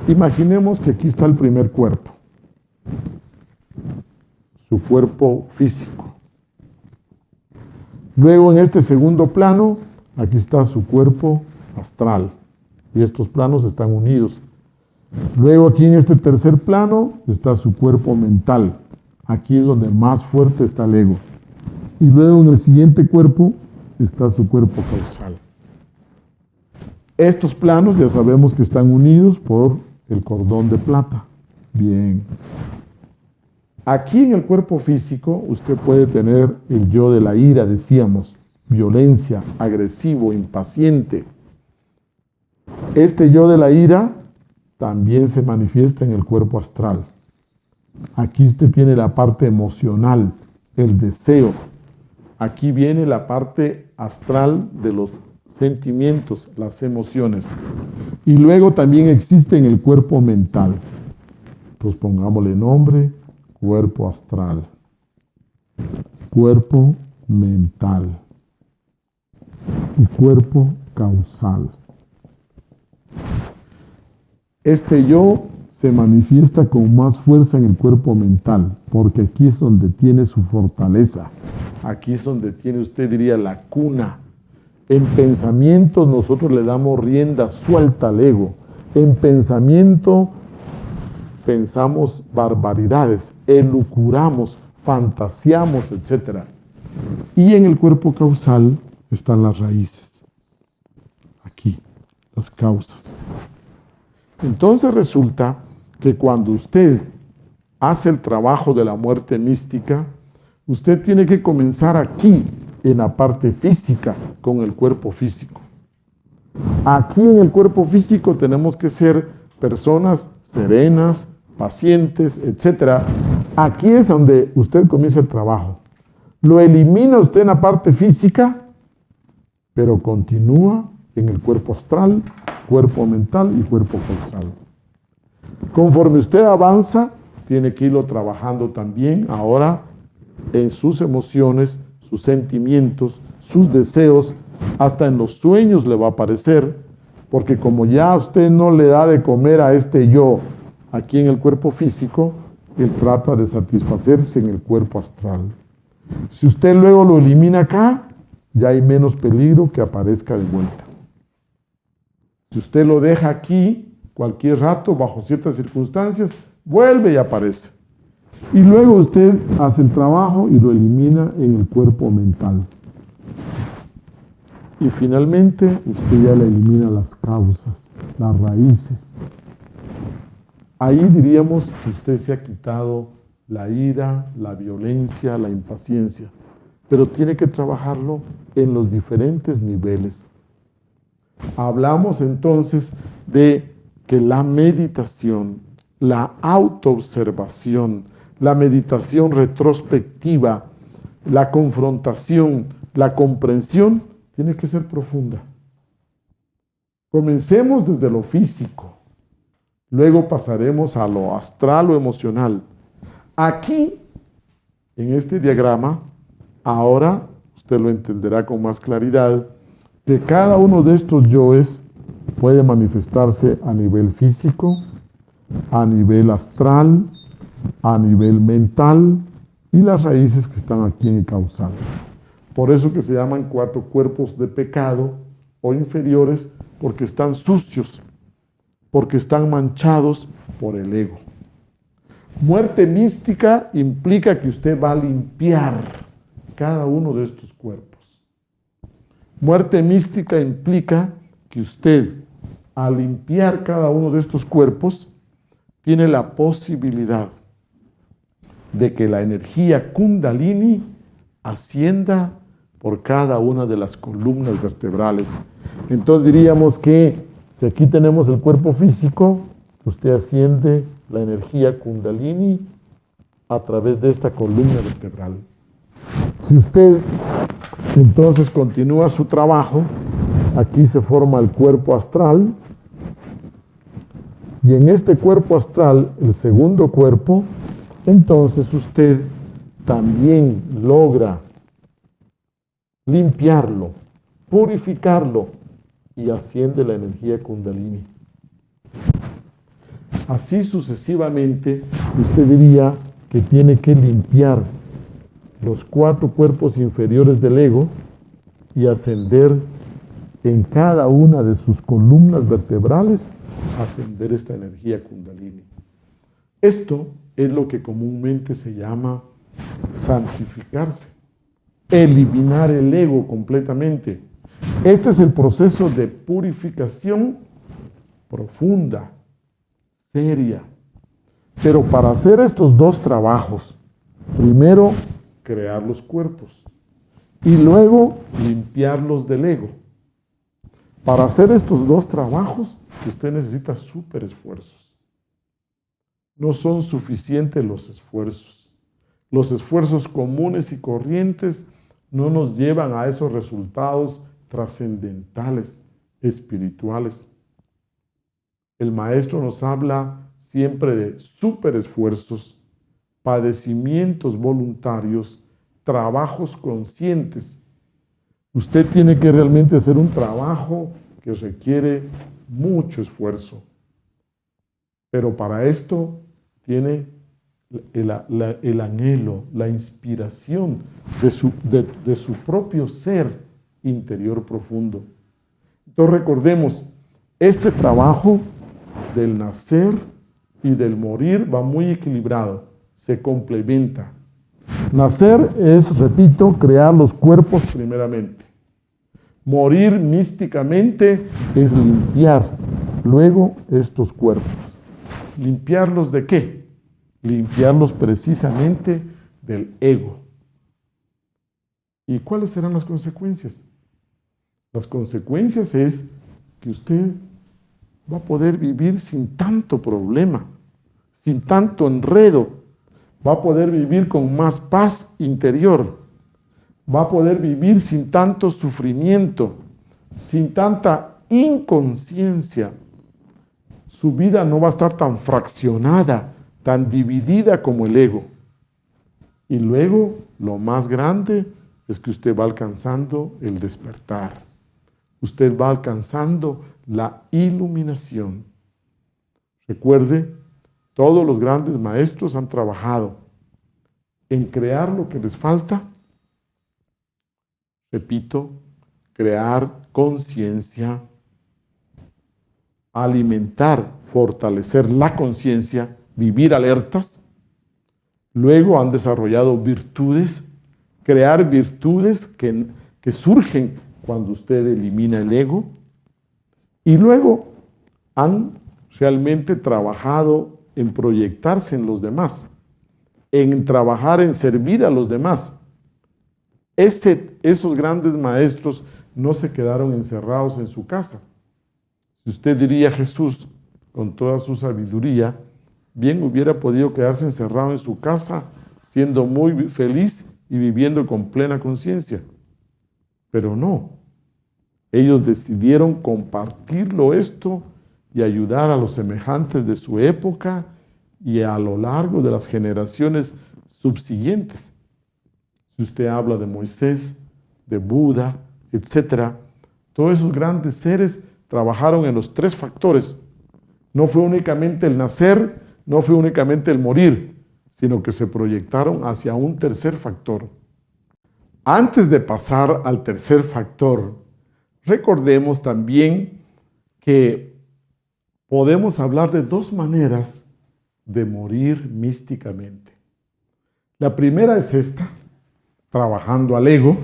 Imaginemos que aquí está el primer cuerpo, su cuerpo físico. Luego en este segundo plano, aquí está su cuerpo astral. Y estos planos están unidos. Luego aquí en este tercer plano está su cuerpo mental. Aquí es donde más fuerte está el ego. Y luego en el siguiente cuerpo está su cuerpo causal. Estos planos ya sabemos que están unidos por el cordón de plata. Bien. Aquí en el cuerpo físico usted puede tener el yo de la ira, decíamos, violencia, agresivo, impaciente. Este yo de la ira también se manifiesta en el cuerpo astral. Aquí usted tiene la parte emocional, el deseo. Aquí viene la parte astral de los sentimientos, las emociones. Y luego también existe en el cuerpo mental. Entonces pongámosle nombre, cuerpo astral, cuerpo mental y cuerpo causal. Este yo se manifiesta con más fuerza en el cuerpo mental, porque aquí es donde tiene su fortaleza. Aquí es donde tiene, usted diría, la cuna. En pensamientos nosotros le damos rienda suelta al ego. En pensamiento pensamos barbaridades, elucuramos, fantaseamos, etc. Y en el cuerpo causal están las raíces. Aquí, las causas. Entonces resulta que cuando usted hace el trabajo de la muerte mística, usted tiene que comenzar aquí, en la parte física, con el cuerpo físico. Aquí en el cuerpo físico tenemos que ser personas serenas, pacientes, etc. Aquí es donde usted comienza el trabajo. Lo elimina usted en la parte física, pero continúa en el cuerpo astral, cuerpo mental y cuerpo causal. Conforme usted avanza, tiene que irlo trabajando también ahora en sus emociones, sus sentimientos, sus deseos, hasta en los sueños le va a aparecer, porque como ya usted no le da de comer a este yo aquí en el cuerpo físico, él trata de satisfacerse en el cuerpo astral. Si usted luego lo elimina acá, ya hay menos peligro que aparezca de vuelta. Si usted lo deja aquí, cualquier rato, bajo ciertas circunstancias, vuelve y aparece. Y luego usted hace el trabajo y lo elimina en el cuerpo mental. Y finalmente usted ya le elimina las causas, las raíces. Ahí diríamos que usted se ha quitado la ira, la violencia, la impaciencia. Pero tiene que trabajarlo en los diferentes niveles. Hablamos entonces de que la meditación, la autoobservación, la meditación retrospectiva, la confrontación, la comprensión, tiene que ser profunda. Comencemos desde lo físico, luego pasaremos a lo astral o emocional. Aquí, en este diagrama, ahora usted lo entenderá con más claridad, que cada uno de estos yoes puede manifestarse a nivel físico, a nivel astral, a nivel mental y las raíces que están aquí en el causal. Por eso que se llaman 4 cuerpos de pecado o inferiores, porque están sucios, porque están manchados por el ego. Muerte mística implica que usted va a limpiar cada uno de estos cuerpos. Muerte mística implica que usted, al limpiar cada uno de estos cuerpos, tiene la posibilidad de que la energía Kundalini ascienda por cada una de las columnas vertebrales. Entonces diríamos que si aquí tenemos el cuerpo físico, usted asciende la energía Kundalini a través de esta columna vertebral. Si usted entonces continúa su trabajo, aquí se forma el cuerpo astral, y en este cuerpo astral, el segundo cuerpo, entonces usted también logra limpiarlo, purificarlo y asciende la energía Kundalini. Así sucesivamente, usted diría que tiene que limpiar los 4 cuerpos inferiores del ego y ascender en cada una de sus columnas vertebrales, ascender esta energía Kundalini. Esto es lo que comúnmente se llama santificarse, eliminar el ego completamente. Este es el proceso de purificación profunda, seria. Pero para hacer estos 2 trabajos, primero crear los cuerpos y luego limpiarlos del ego. Para hacer estos 2 trabajos, usted necesita súper esfuerzos. No son suficientes los esfuerzos. Los esfuerzos comunes y corrientes no nos llevan a esos resultados trascendentales, espirituales. El maestro nos habla siempre de súper esfuerzos, padecimientos voluntarios, trabajos conscientes. Usted tiene que realmente hacer un trabajo que requiere mucho esfuerzo. Pero para esto tiene el anhelo, la inspiración de su propio ser interior profundo. Entonces recordemos, este trabajo del nacer y del morir va muy equilibrado, se complementa. Nacer es, repito, crear los cuerpos primeramente. Morir místicamente es limpiar luego estos cuerpos. ¿Limpiarlos de qué? Limpiarlos precisamente del ego. ¿Y cuáles serán las consecuencias? Las consecuencias es que usted va a poder vivir sin tanto problema, sin tanto enredo. Va a poder vivir con más paz interior. Va a poder vivir sin tanto sufrimiento, sin tanta inconsciencia. Su vida no va a estar tan fraccionada, tan dividida como el ego. Y luego, lo más grande es que usted va alcanzando el despertar. Usted va alcanzando la iluminación. Recuerde, todos los grandes maestros han trabajado en crear lo que les falta. Repito, crear conciencia, alimentar, fortalecer la conciencia, vivir alertas. Luego han desarrollado virtudes, crear virtudes que surgen cuando usted elimina el ego. Y luego han realmente trabajado en proyectarse en los demás, en trabajar en servir a los demás. Esos grandes maestros no se quedaron encerrados en su casa. Si usted diría Jesús, con toda su sabiduría, bien hubiera podido quedarse encerrado en su casa, siendo muy feliz y viviendo con plena conciencia. Pero no. Ellos decidieron compartirlo esto y ayudar a los semejantes de su época y a lo largo de las generaciones subsiguientes. Si usted habla de Moisés, de Buda, etc., todos esos grandes seres trabajaron en los 3 factores. No fue únicamente el nacer, no fue únicamente el morir, sino que se proyectaron hacia un tercer factor. Antes de pasar al tercer factor, recordemos también que podemos hablar de 2 maneras de morir místicamente. La primera es esta, trabajando al ego,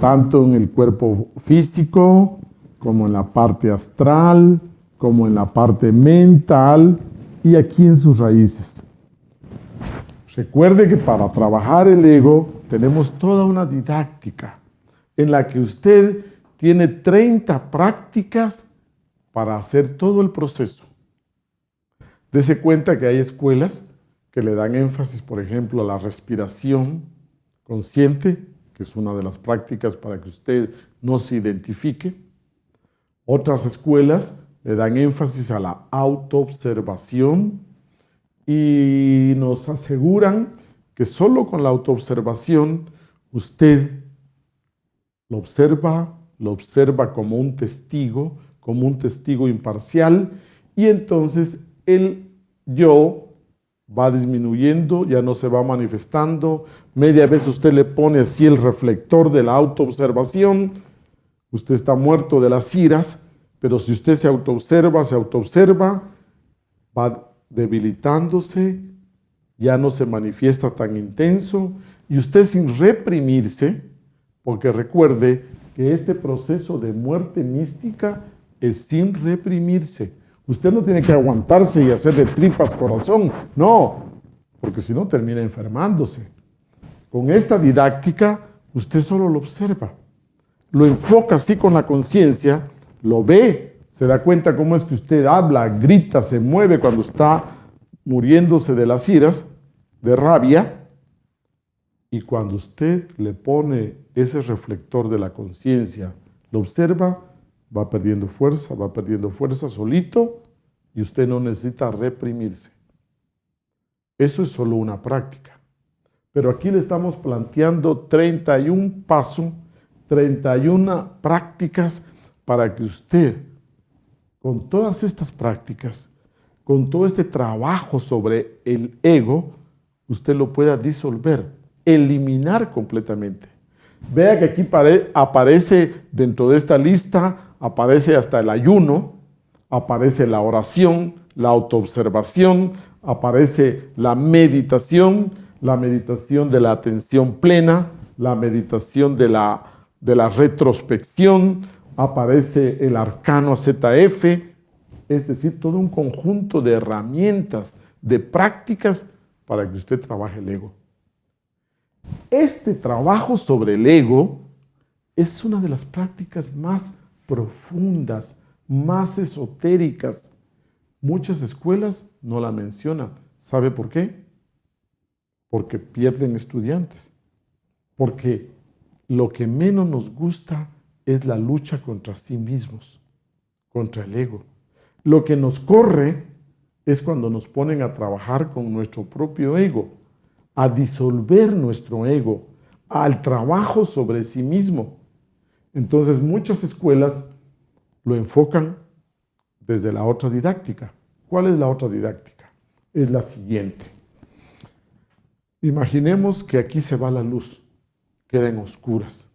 tanto en el cuerpo físico, como en la parte astral, como en la parte mental y aquí en sus raíces. Recuerde que para trabajar el ego tenemos toda una didáctica en la que usted tiene 30 prácticas para hacer todo el proceso. Dese cuenta que hay escuelas que le dan énfasis, por ejemplo, a la respiración consciente, que es una de las prácticas para que usted no se identifique. Otras escuelas le dan énfasis a la autoobservación y nos aseguran que solo con la autoobservación usted lo observa como un testigo imparcial, y entonces el yo va disminuyendo, ya no se va manifestando. Media vez usted le pone así el reflector de la autoobservación, usted está muerto de las iras, pero si usted se autoobserva, va debilitándose, ya no se manifiesta tan intenso, y usted sin reprimirse, porque recuerde que este proceso de muerte mística es sin reprimirse. Usted no tiene que aguantarse y hacer de tripas corazón, no, porque si no termina enfermándose. Con esta didáctica, usted solo lo observa, lo enfoca así con la conciencia, lo ve, se da cuenta cómo es que usted habla, grita, se mueve cuando está muriéndose de las iras, de rabia, y cuando usted le pone ese reflector de la conciencia, lo observa, va perdiendo fuerza solito, y usted no necesita reprimirse. Eso es solo una práctica. Pero aquí le estamos planteando 31 pasos, 31 prácticas para que usted, con todas estas prácticas, con todo este trabajo sobre el ego, usted lo pueda disolver, eliminar completamente. Vea que aquí aparece dentro de esta lista, aparece hasta el ayuno, aparece la oración, la autoobservación, aparece la meditación de la atención plena, la meditación de la retrospección, aparece el arcano ZF, es decir, todo un conjunto de herramientas, de prácticas para que usted trabaje el ego. Este trabajo sobre el ego es una de las prácticas más profundas, más esotéricas. Muchas escuelas no la mencionan. ¿Sabe por qué? Porque pierden estudiantes. Porque lo que menos nos gusta es la lucha contra sí mismos, contra el ego. Lo que nos corre es cuando nos ponen a trabajar con nuestro propio ego, a disolver nuestro ego, al trabajo sobre sí mismo. Entonces muchas escuelas lo enfocan desde la otra didáctica. ¿Cuál es la otra didáctica? Es la siguiente. Imaginemos que aquí se va la luz, quedan oscuras.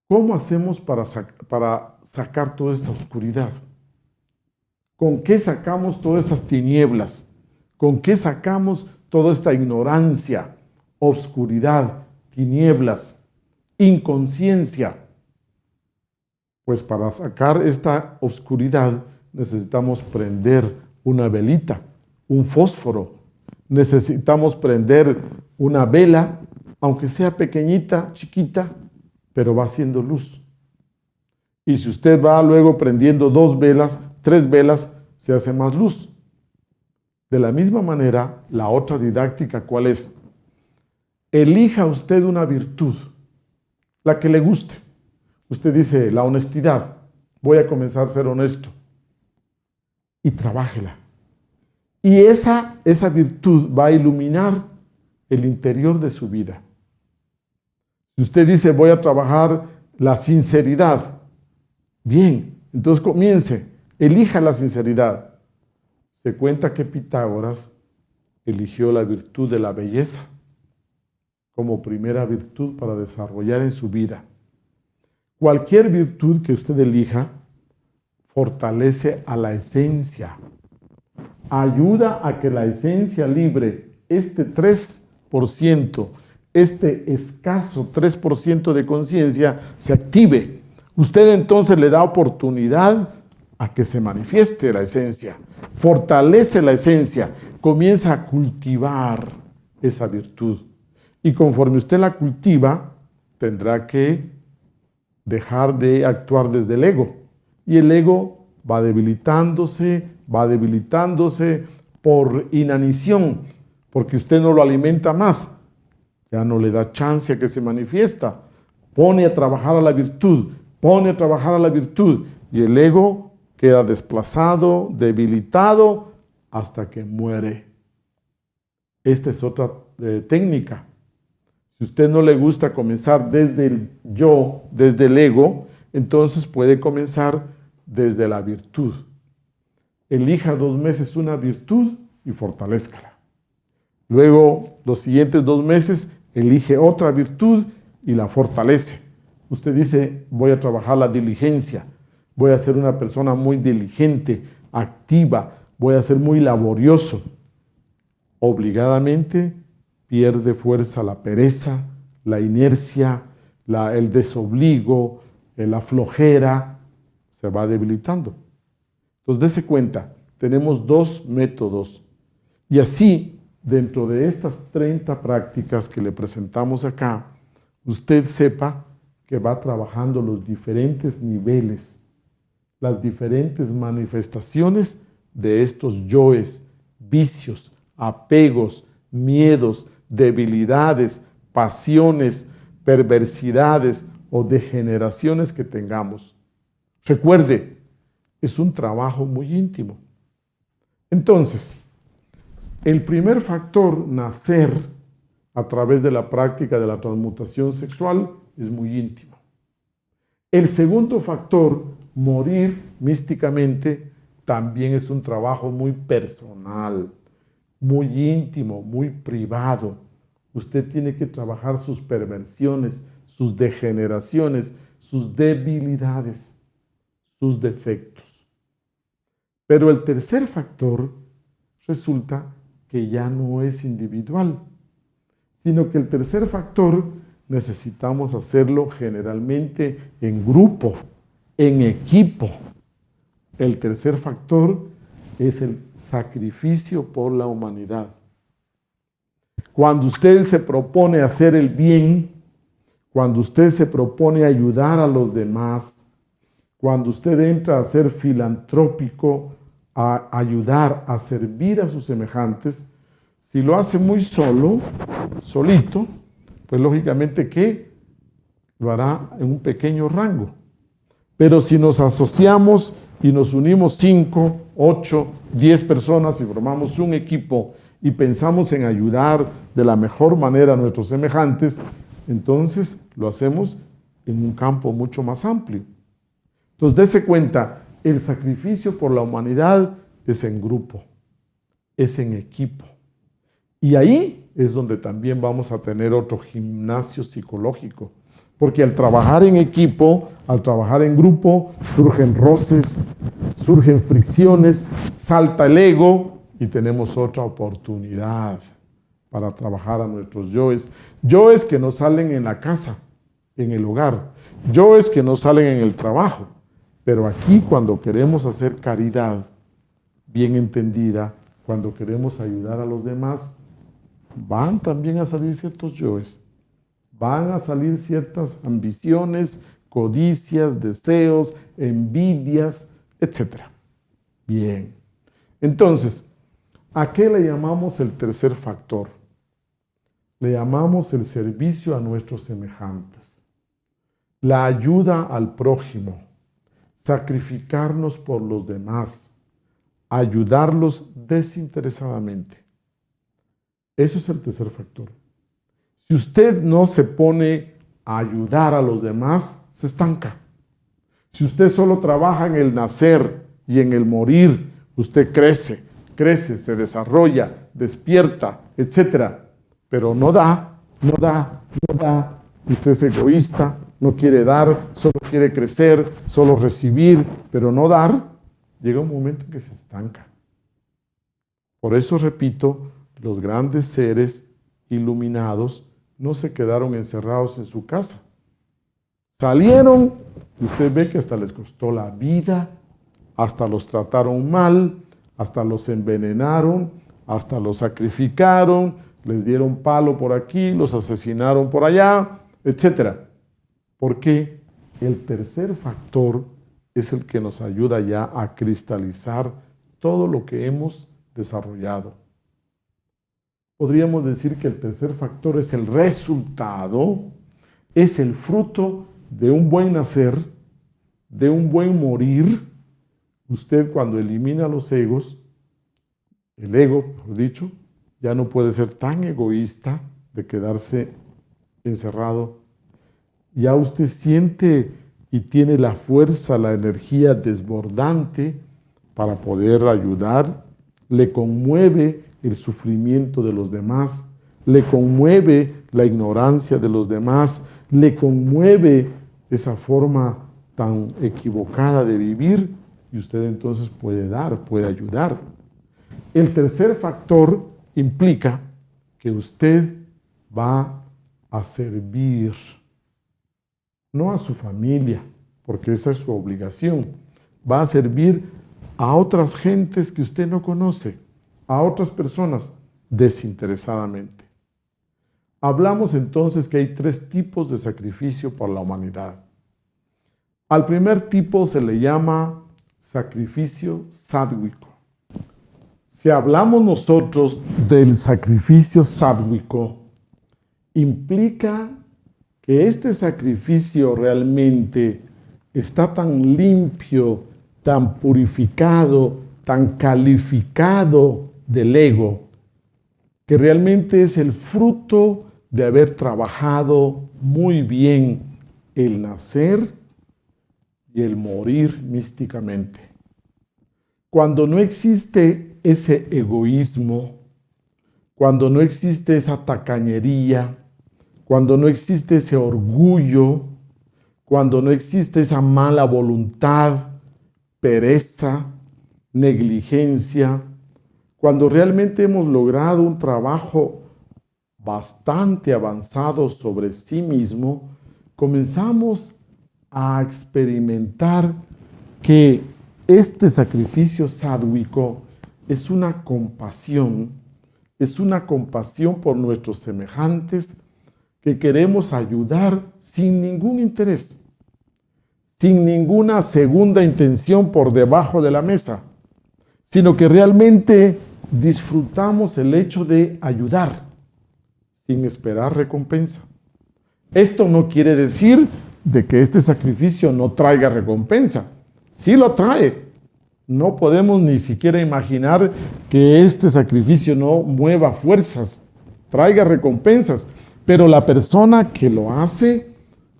¿Cómo hacemos para sacar toda esta oscuridad? ¿Con qué sacamos todas estas tinieblas? ¿Con qué sacamos toda esta ignorancia, oscuridad, tinieblas, inconsciencia? Pues para sacar esta oscuridad necesitamos prender una velita, un fósforo. Necesitamos prender una vela, aunque sea pequeñita, chiquita, pero va haciendo luz. Y si usted va luego prendiendo 2 velas, 3 velas, se hace más luz. De la misma manera, la otra didáctica, ¿cuál es? Elija usted una virtud, la que le guste. Usted dice, la honestidad, voy a comenzar a ser honesto. Y trabájela. Y esa virtud va a iluminar el interior de su vida. Si usted dice, voy a trabajar la sinceridad, bien, entonces comience, elija la sinceridad. Se cuenta que Pitágoras eligió la virtud de la belleza como primera virtud para desarrollar en su vida. Cualquier virtud que usted elija fortalece a la esencia, ayuda a que la esencia libre, este 3%, este escaso 3% de conciencia se active. Usted entonces le da oportunidad a que se manifieste la esencia, fortalece la esencia, comienza a cultivar esa virtud. Y conforme usted la cultiva, tendrá que dejar de actuar desde el ego. Y el ego va debilitándose por inanición, porque usted no lo alimenta más. Ya no le da chance a que se manifiesta. Pone a trabajar a la virtud, y el ego queda desplazado, debilitado, hasta que muere. Esta es otra técnica. Si a usted no le gusta comenzar desde el yo, desde el ego, entonces puede comenzar desde la virtud. Elija 2 meses una virtud y fortalézcala. Luego, los siguientes 2 meses, elige otra virtud y la fortalece. Usted dice, voy a trabajar la diligencia, voy a ser una persona muy diligente, activa, voy a ser muy laborioso. Obligadamente pierde fuerza la pereza, la inercia, el desobligo, la flojera, se va debilitando. Entonces, dése cuenta, tenemos 2 métodos. Y así, dentro de estas 30 prácticas que le presentamos acá, usted sepa que va trabajando los diferentes niveles, las diferentes manifestaciones de estos yoes, vicios, apegos, miedos, debilidades, pasiones, perversidades o degeneraciones que tengamos. Recuerde, es un trabajo muy íntimo. Entonces, el primer factor, nacer a través de la práctica de la transmutación sexual, es muy íntimo. El segundo factor, morir místicamente, también es un trabajo muy personal, muy íntimo, muy privado. Usted tiene que trabajar sus perversiones, sus degeneraciones, sus debilidades, sus defectos. Pero el tercer factor resulta que ya no es individual, sino que el tercer factor necesitamos hacerlo generalmente en grupo, en equipo. El tercer factor es el sacrificio por la humanidad. Cuando usted se propone hacer el bien, cuando usted se propone ayudar a los demás, cuando usted entra a ser filantrópico, a ayudar, a servir a sus semejantes, si lo hace muy solo, solito, pues lógicamente que lo hará en un pequeño rango. Pero si nos asociamos y nos unimos 5, 8, 10 personas y formamos un equipo y pensamos en ayudar de la mejor manera a nuestros semejantes, entonces lo hacemos en un campo mucho más amplio. Entonces, dése cuenta, el sacrificio por la humanidad es en grupo, es en equipo. Y ahí es donde también vamos a tener otro gimnasio psicológico. Porque al trabajar en equipo, al trabajar en grupo, surgen roces, surgen fricciones, salta el ego y tenemos otra oportunidad para trabajar a nuestros yoes. Yoes que no salen en la casa, en el hogar. Yoes que no salen en el trabajo. Pero aquí, cuando queremos hacer caridad bien entendida, cuando queremos ayudar a los demás, van también a salir ciertos yoes. Van a salir ciertas ambiciones, codicias, deseos, envidias, etc. Bien. Entonces, ¿a qué le llamamos el tercer factor? Le llamamos el servicio a nuestros semejantes, la ayuda al prójimo, sacrificarnos por los demás, ayudarlos desinteresadamente. Eso es el tercer factor. Si usted no se pone a ayudar a los demás, se estanca. Si usted solo trabaja en el nacer y en el morir, usted crece, se desarrolla, despierta, etc. Pero no da. Usted es egoísta, no quiere dar, solo quiere crecer, solo recibir, pero no dar. Llega un momento en que se estanca. Por eso repito, los grandes seres iluminados no se quedaron encerrados en su casa. Salieron, y usted ve que hasta les costó la vida, hasta los trataron mal, hasta los envenenaron, hasta los sacrificaron, les dieron palo por aquí, los asesinaron por allá, etc. Porque el tercer factor es el que nos ayuda ya a cristalizar todo lo que hemos desarrollado. Podríamos decir que el tercer factor es el resultado, es el fruto de un buen nacer, de un buen morir. Usted, cuando elimina los egos, el ego, mejor dicho, ya no puede ser tan egoísta de quedarse encerrado. Ya usted siente y tiene la fuerza, la energía desbordante para poder ayudar le conmueve el sufrimiento de los demás, le conmueve la ignorancia de los demás, le conmueve esa forma tan equivocada de vivir, y usted entonces puede dar, puede ayudar. El tercer factor implica que usted va a servir, no a su familia, porque esa es su obligación, va a servir a otras gentes que usted no conoce, a otras personas desinteresadamente. Hablamos entonces que hay 3 tipos de sacrificio por la humanidad. Al primer tipo se le llama sacrificio sádvico. Si hablamos nosotros del sacrificio sádvico, implica que este sacrificio realmente está tan limpio, tan purificado, tan calificado del ego, que realmente es el fruto de haber trabajado muy bien el nacer y el morir místicamente. Cuando no existe ese egoísmo, cuando no existe esa tacañería, cuando no existe ese orgullo, cuando no existe esa mala voluntad, pereza, negligencia, cuando realmente hemos logrado un trabajo bastante avanzado sobre sí mismo, comenzamos a experimentar que este sacrificio sádvico es una compasión por nuestros semejantes que queremos ayudar sin ningún interés, sin ninguna segunda intención por debajo de la mesa, sino que realmente disfrutamos el hecho de ayudar sin esperar recompensa. Esto no quiere decir de que este sacrificio no traiga recompensa. Sí lo trae. No podemos ni siquiera imaginar que este sacrificio no mueva fuerzas, traiga recompensas, pero la persona que lo hace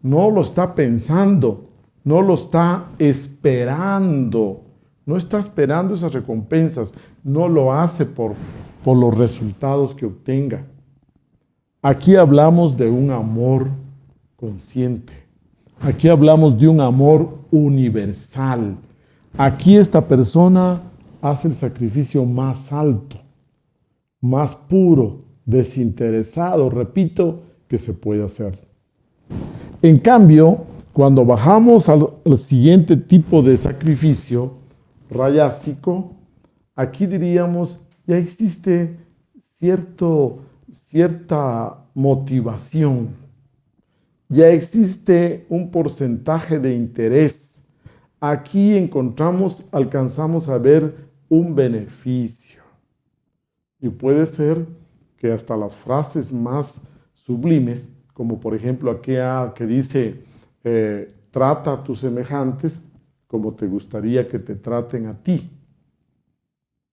no lo está pensando, no lo está esperando, no está esperando esas recompensas, no lo hace por los resultados que obtenga. Aquí hablamos de un amor consciente, aquí hablamos de un amor universal. Aquí esta persona hace el sacrificio más alto, más puro, desinteresado, repito, que se puede hacer. En cambio, cuando bajamos al siguiente tipo de sacrificio, rayásico, aquí diríamos, ya existe cierta motivación, ya existe un porcentaje de interés. Aquí alcanzamos a ver un beneficio. Y puede ser que hasta las frases más sublimes, como por ejemplo aquella que dice, trata a tus semejantes como te gustaría que te traten a ti.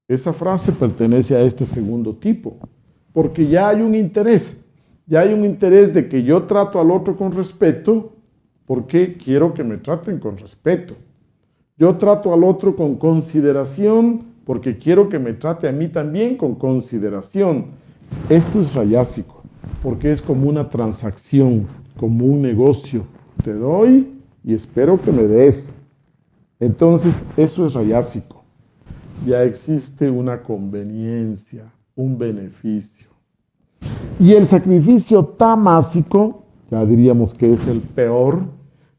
Esa frase pertenece a este segundo tipo, porque ya hay un interés de que yo trato al otro con respeto, porque quiero que me traten con respeto. Yo trato al otro con consideración porque quiero que me trate a mí también con consideración. Esto es rayásico, porque es como una transacción, como un negocio. Te doy y espero que me des. Entonces, eso es rayásico. Ya existe una conveniencia, un beneficio. Y el sacrificio tamásico, ya diríamos que es el peor,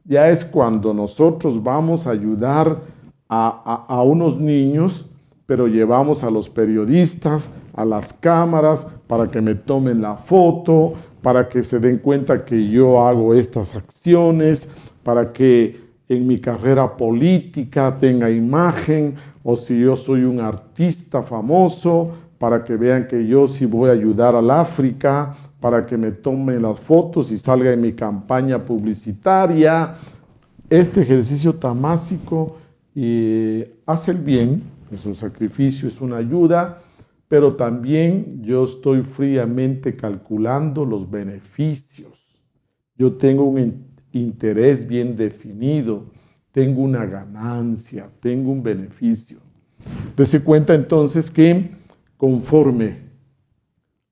ya es cuando nosotros vamos a ayudar a unos niños, pero llevamos a los periodistas, a las cámaras, para que me tomen la foto, para que se den cuenta que yo hago estas acciones, para que en mi carrera política tenga imagen, o si yo soy un artista famoso, para que vean que yo sí voy a ayudar al África, para que me tomen las fotos y salga en mi campaña publicitaria. Este ejercicio tamásico hace el bien, es un sacrificio, es una ayuda, pero también yo estoy fríamente calculando los beneficios. Yo tengo un interés bien definido, tengo una ganancia, tengo un beneficio. Dese cuenta entonces que conforme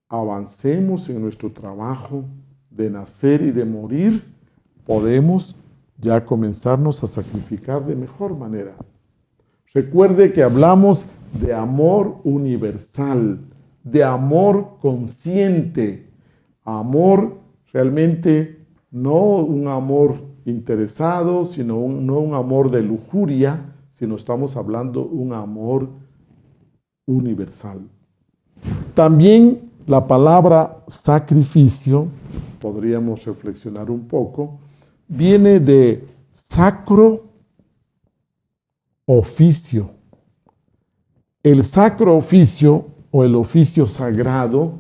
avancemos en nuestro trabajo de nacer y de morir, podemos ya comenzarnos a sacrificar de mejor manera. Recuerde que hablamos de amor universal, de amor consciente, amor realmente no un amor interesado, sino no un amor de lujuria, sino estamos hablando un amor universal. También la palabra sacrificio, podríamos reflexionar un poco, viene de sacro oficio. El sacro oficio o el oficio sagrado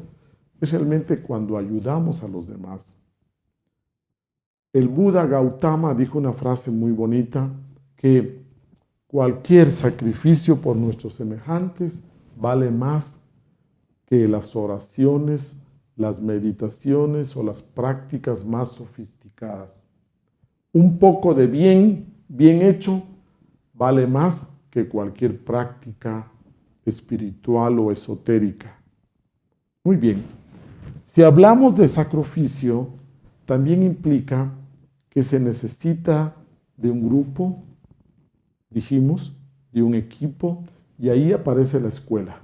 es realmente cuando ayudamos a los demás. El Buda Gautama dijo una frase muy bonita, que cualquier sacrificio por nuestros semejantes vale más que las oraciones, las meditaciones o las prácticas más sofisticadas. Un poco de bien hecho vale más que cualquier práctica espiritual o esotérica. Muy bien. Si hablamos de sacrificio, también implica que se necesita de un grupo, dijimos, de un equipo, y ahí aparece la escuela.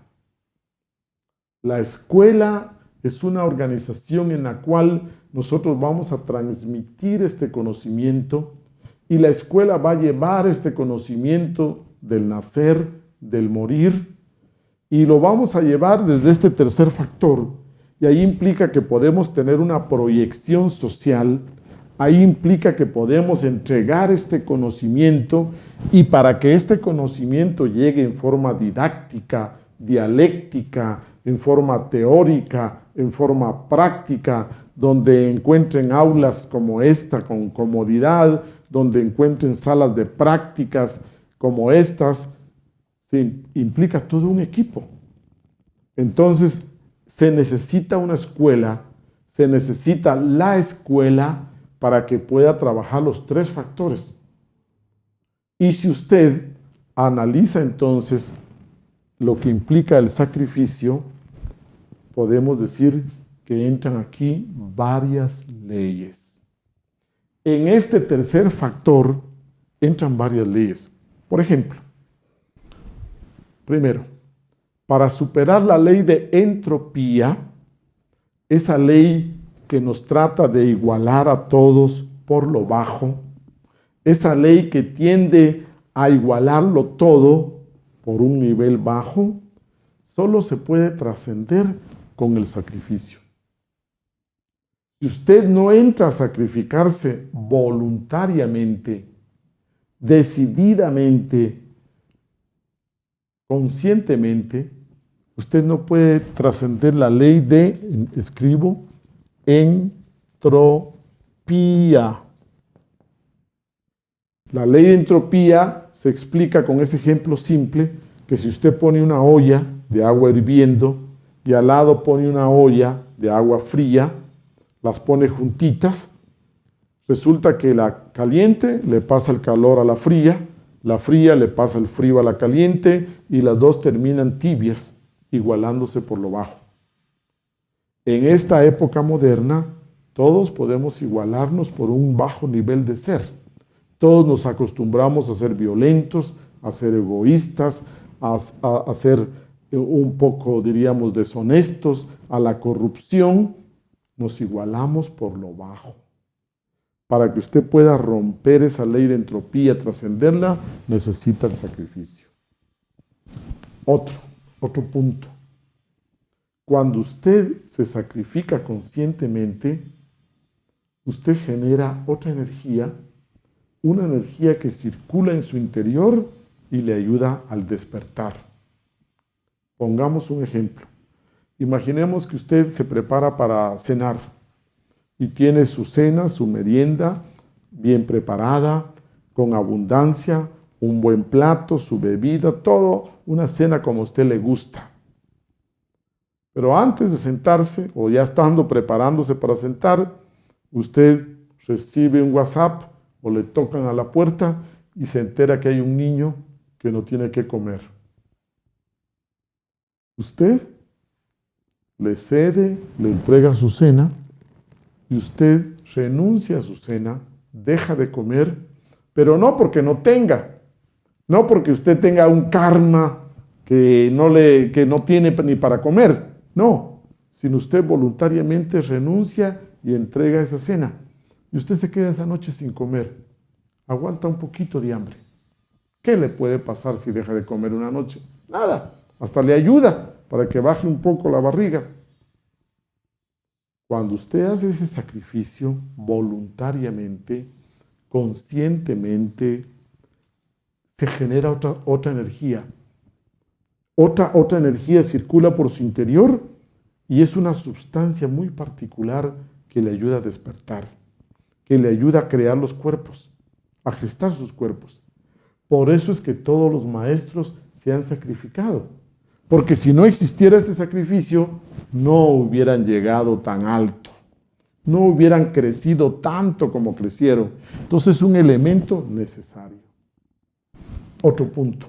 La escuela es una organización en la cual nosotros vamos a transmitir este conocimiento, y la escuela va a llevar este conocimiento del nacer, del morir, y lo vamos a llevar desde este tercer factor, y ahí implica que podemos tener una proyección social, ahí implica que podemos entregar este conocimiento, y para que este conocimiento llegue en forma didáctica, dialéctica, en forma teórica, en forma práctica, donde encuentren aulas como esta con comodidad, donde encuentren salas de prácticas como estas, implica todo un equipo. Entonces, se necesita una escuela, se necesita la escuela para que pueda trabajar los tres factores. Y si usted analiza entonces lo que implica el sacrificio, podemos decir que entran aquí varias leyes. En este tercer factor entran varias leyes. Por ejemplo, primero, para superar la ley de entropía, esa ley que nos trata de igualar a todos por lo bajo, esa ley que tiende a igualarlo todo por un nivel bajo, solo se puede trascender con el sacrificio. Si usted no entra a sacrificarse voluntariamente, decididamente, conscientemente, usted no puede trascender la ley de, escribo, entropía. La ley de entropía se explica con ese ejemplo simple, que si usted pone una olla de agua hirviendo y al lado pone una olla de agua fría, las pone juntitas, resulta que la caliente le pasa el calor a la fría le pasa el frío a la caliente y las dos terminan tibias, igualándose por lo bajo. En esta época moderna, todos podemos igualarnos por un bajo nivel de ser. Todos nos acostumbramos a ser violentos, a ser egoístas, a ser un poco, diríamos, deshonestos, a la corrupción. Nos igualamos por lo bajo. Para que usted pueda romper esa ley de entropía, trascenderla, necesita el sacrificio. Otro punto. Cuando usted se sacrifica conscientemente, usted genera otra energía, una energía que circula en su interior y le ayuda al despertar. Pongamos un ejemplo. Imaginemos que usted se prepara para cenar y tiene su cena, su merienda bien preparada, con abundancia, un buen plato, su bebida, todo, una cena como a usted le gusta. Pero antes de sentarse, o ya estando preparándose para sentar, usted recibe un WhatsApp o le tocan a la puerta y se entera que hay un niño que no tiene que comer. Usted le cede, le entrega su cena y usted renuncia a su cena, deja de comer, pero no porque no tenga, no porque usted tenga un karma que no tiene ni para comer, no, sino usted voluntariamente renuncia y entrega esa cena. Y usted se queda esa noche sin comer, aguanta un poquito de hambre. ¿Qué le puede pasar si deja de comer una noche? Nada, hasta le ayuda para que baje un poco la barriga. Cuando usted hace ese sacrificio voluntariamente, conscientemente, se genera otra energía. Otra energía circula por su interior y es una sustancia muy particular que le ayuda a despertar, que le ayuda a crear los cuerpos, a gestar sus cuerpos. Por eso es que todos los maestros se han sacrificado. Porque si no existiera este sacrificio, no hubieran llegado tan alto, no hubieran crecido tanto como crecieron. Entonces es un elemento necesario. Otro punto.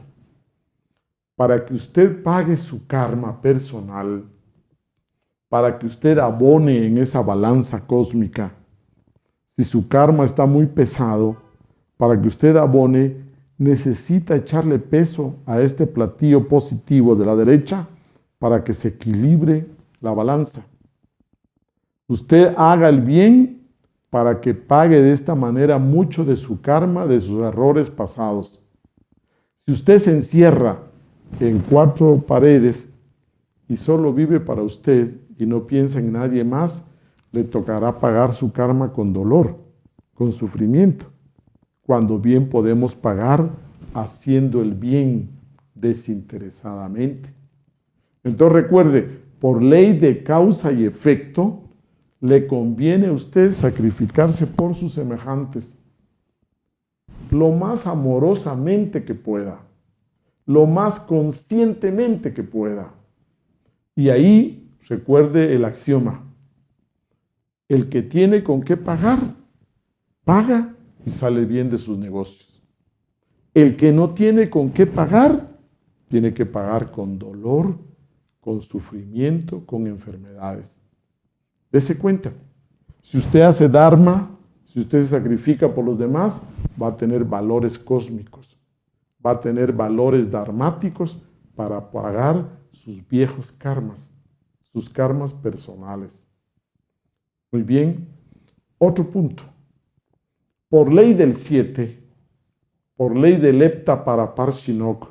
Para que usted pague su karma personal, para que usted abone en esa balanza cósmica, si su karma está muy pesado, para que usted abone, necesita echarle peso a este platillo positivo de la derecha para que se equilibre la balanza. Usted haga el bien para que pague de esta manera mucho de su karma, de sus errores pasados. Si usted se encierra en 4 paredes y solo vive para usted y no piensa en nadie más, le tocará pagar su karma con dolor, con sufrimiento, cuando bien podemos pagar haciendo el bien desinteresadamente. Entonces recuerde, por ley de causa y efecto, le conviene a usted sacrificarse por sus semejantes lo más amorosamente que pueda, lo más conscientemente que pueda. Y ahí recuerde el axioma: el que tiene con qué pagar, paga y sale bien de sus negocios. El que no tiene con qué pagar, tiene que pagar con dolor, con sufrimiento, con enfermedades. Dese cuenta, si usted hace dharma, si usted se sacrifica por los demás, va a tener valores cósmicos, va a tener valores dharmáticos para pagar sus viejos karmas, sus karmas personales. Muy bien, otro punto. Por ley del 7, por ley del Lepta para Parshinok,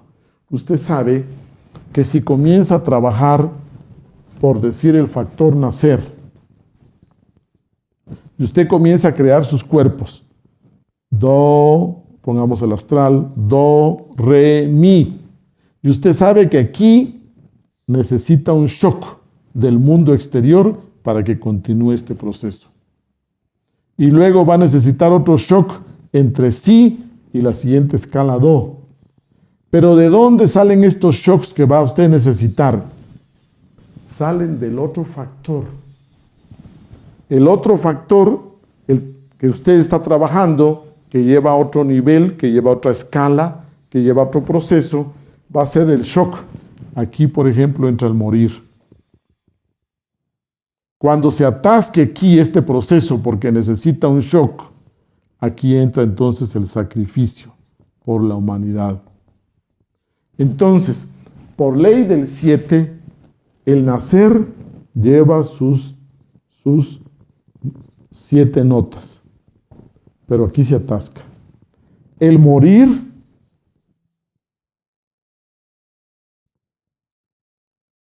usted sabe que si comienza a trabajar, por decir el factor nacer, y usted comienza a crear sus cuerpos, do, pongamos el astral, do, re, mi, y usted sabe que aquí necesita un shock del mundo exterior para que continúe este proceso. Y luego va a necesitar otro shock entre sí y la siguiente escala do. Pero ¿de dónde salen estos shocks que va a usted necesitar? Salen del otro factor. El otro factor, el que usted está trabajando, que lleva a otro nivel, que lleva a otra escala, que lleva a otro proceso, va a ser el shock. Aquí, por ejemplo, entra el morir. Cuando se atasque aquí este proceso porque necesita un shock, aquí entra entonces el sacrificio por la humanidad. Entonces, por ley del 7, el nacer lleva sus 7 notas, pero aquí se atasca. El morir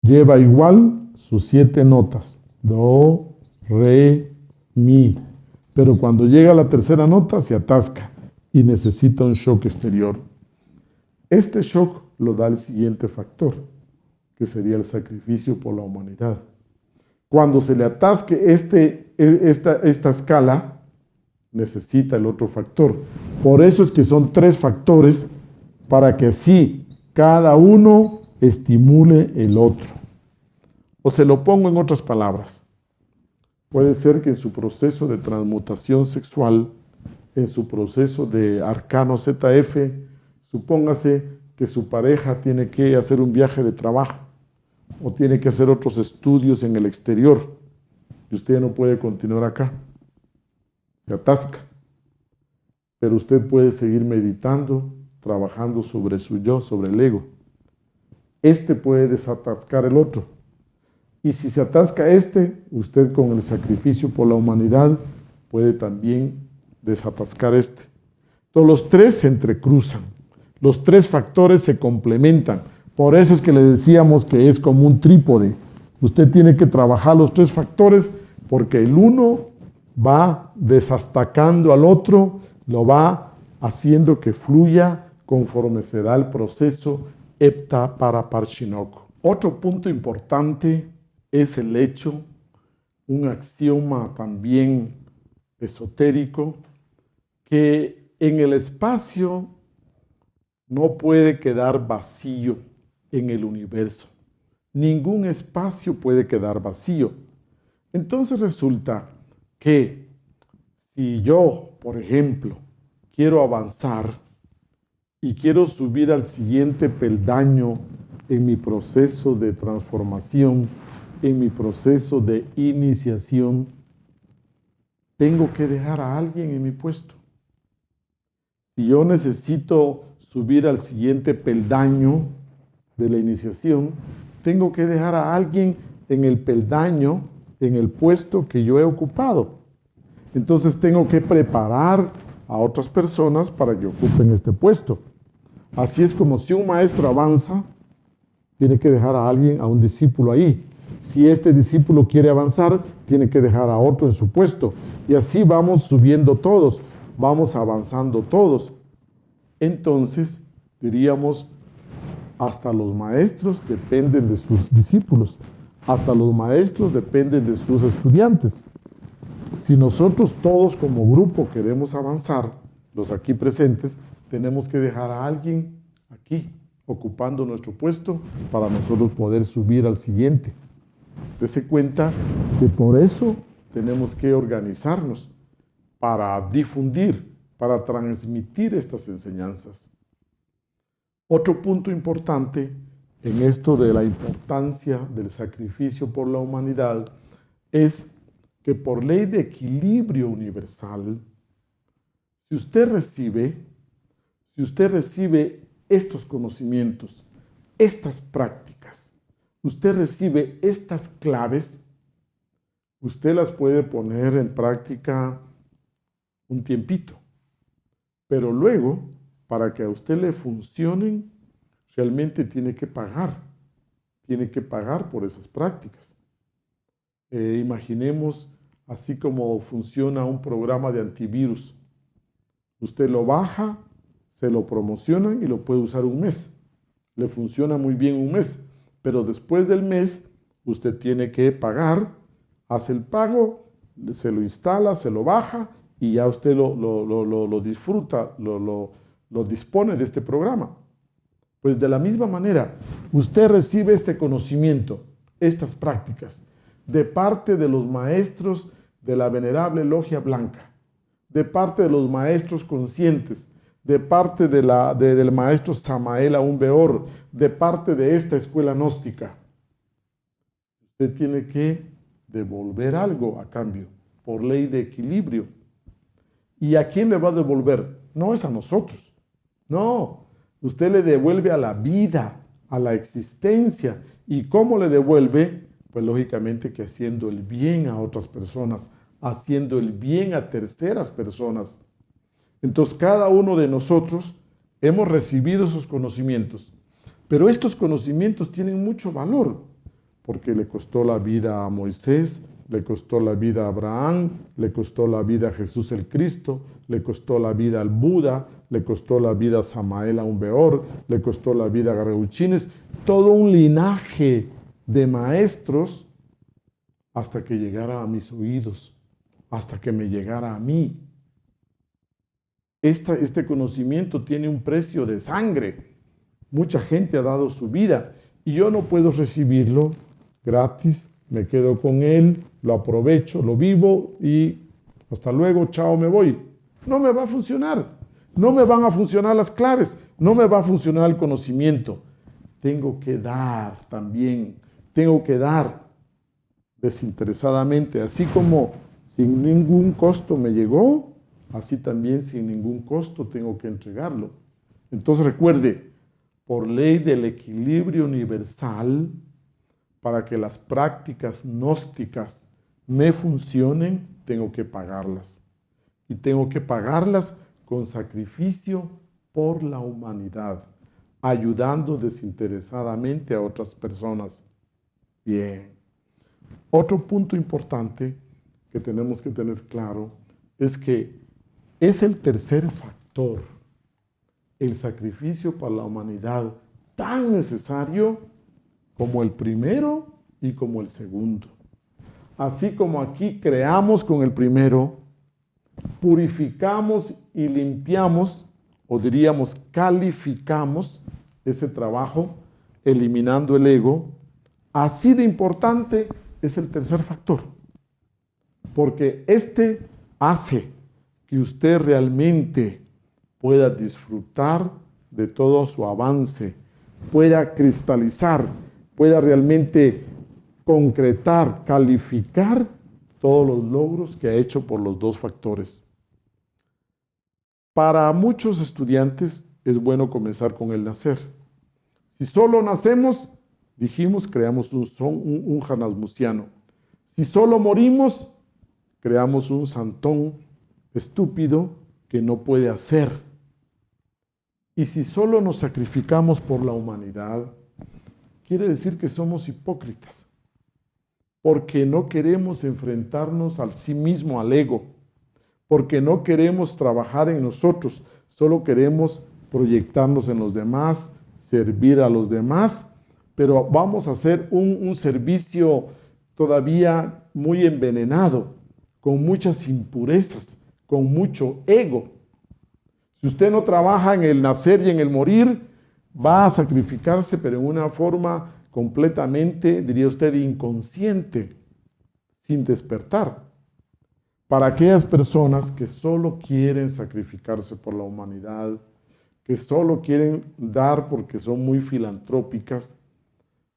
lleva igual sus 7 notas. Do, re, mi. Pero cuando llega a la tercera nota se atasca y necesita un shock exterior. Este shock lo da el siguiente factor, que sería el sacrificio por la humanidad. Cuando se le atasque esta escala, necesita el otro factor. Por eso es que son 3 factores para que así cada uno estimule el otro. O se lo pongo en otras palabras. Puede ser que en su proceso de transmutación sexual, en su proceso de arcano ZF, supóngase que su pareja tiene que hacer un viaje de trabajo o tiene que hacer otros estudios en el exterior y usted no puede continuar acá, se atasca. Pero usted puede seguir meditando, trabajando sobre su yo, sobre el ego. Este puede desatascar el otro. Y si se atasca usted con el sacrificio por la humanidad puede también desatascar este. Entonces los tres se entrecruzan, los tres factores se complementan. Por eso es que le decíamos que es como un trípode. Usted tiene que trabajar los tres factores porque el uno va desastacando al otro, lo va haciendo que fluya conforme se da el proceso Epta para Parchinoko. Otro punto importante es el hecho, un axioma también esotérico, que en el espacio no puede quedar vacío en el universo. Ningún espacio puede quedar vacío. Entonces resulta que si yo, por ejemplo, quiero avanzar y quiero subir al siguiente peldaño en mi proceso de transformación, en mi proceso de iniciación, tengo que dejar a alguien en mi puesto. Si yo necesito subir al siguiente peldaño de la iniciación, tengo que dejar a alguien en el peldaño, en el puesto que yo he ocupado. Entonces tengo que preparar a otras personas para que ocupen este puesto. Así es como si un maestro avanza, tiene que dejar a alguien, a un discípulo ahí. Si este discípulo quiere avanzar, tiene que dejar a otro en su puesto. Y así vamos subiendo todos, vamos avanzando todos. Entonces, diríamos, hasta los maestros dependen de sus discípulos, hasta los maestros dependen de sus estudiantes. Si nosotros todos como grupo queremos avanzar, los aquí presentes, tenemos que dejar a alguien aquí, ocupando nuestro puesto, para nosotros poder subir al siguiente. Dese cuenta que por eso tenemos que organizarnos para difundir, para transmitir estas enseñanzas. Otro punto importante en esto de la importancia del sacrificio por la humanidad es que por ley de equilibrio universal, si usted recibe estos conocimientos, estas prácticas, usted recibe estas claves, usted las puede poner en práctica un tiempito, pero luego, para que a usted le funcionen, realmente tiene que pagar por esas prácticas. Imaginemos así como funciona un programa de antivirus. Usted lo baja, se lo promocionan y lo puede usar un mes. Le funciona muy bien un mes, pero después del mes usted tiene que pagar, hace el pago, se lo instala, se lo baja y ya usted lo disfruta, lo dispone de este programa. Pues de la misma manera, usted recibe este conocimiento, estas prácticas, de parte de los maestros de la Venerable Logia Blanca, de parte de los maestros conscientes, de parte del maestro Samael Aún Weor, de parte de esta escuela gnóstica. Usted tiene que devolver algo a cambio, por ley de equilibrio. ¿Y a quién le va a devolver? No es a nosotros, no. Usted le devuelve a la vida, a la existencia. ¿Y cómo le devuelve? Pues lógicamente que haciendo el bien a otras personas, haciendo el bien a terceras personas. Entonces cada uno de nosotros hemos recibido esos conocimientos, pero estos conocimientos tienen mucho valor, porque le costó la vida a Moisés, le costó la vida a Abraham, le costó la vida a Jesús el Cristo, le costó la vida al Buda, le costó la vida a Samael Aún Weor, le costó la vida a Gareuchines, todo un linaje de maestros hasta que llegara a mis oídos, hasta que me llegara a mí. Este conocimiento tiene un precio de sangre. Mucha gente ha dado su vida y yo no puedo recibirlo gratis. Me quedo con él, lo aprovecho, lo vivo y hasta luego, chao, me voy. No me va a funcionar. No me van a funcionar las claves. No me va a funcionar el conocimiento. Tengo que dar también. tengo que dar desinteresadamente, así como sin ningún costo me llegó, así también sin ningún costo tengo que entregarlo. Entonces recuerde, por ley del equilibrio universal, para que las prácticas gnósticas me funcionen, tengo que pagarlas. Y tengo que pagarlas con sacrificio por la humanidad, ayudando desinteresadamente a otras personas. Bien. Otro punto importante que tenemos que tener claro es que es el tercer factor, el sacrificio para la humanidad, tan necesario como el primero y como el segundo. Así como aquí creamos con el primero, purificamos y limpiamos, o diríamos calificamos ese trabajo, eliminando el ego, así de importante es el tercer factor, porque este hace que usted realmente pueda disfrutar de todo su avance, pueda cristalizar, pueda realmente concretar, calificar todos los logros que ha hecho por los dos factores. Para muchos estudiantes es bueno comenzar con el nacer. Si solo nacemos, dijimos, creamos un janasmusiano. Si solo morimos, creamos un santón estúpido que no puede hacer. Y si solo nos sacrificamos por la humanidad, quiere decir que somos hipócritas, porque no queremos enfrentarnos al sí mismo, al ego, porque no queremos trabajar en nosotros, solo queremos proyectarnos en los demás, servir a los demás, pero vamos a hacer un servicio todavía muy envenenado, con muchas impurezas, con mucho ego. Si usted no trabaja en el nacer y en el morir, va a sacrificarse, pero en una forma completamente, diría usted, inconsciente, sin despertar. Para aquellas personas que solo quieren sacrificarse por la humanidad, que solo quieren dar porque son muy filantrópicas,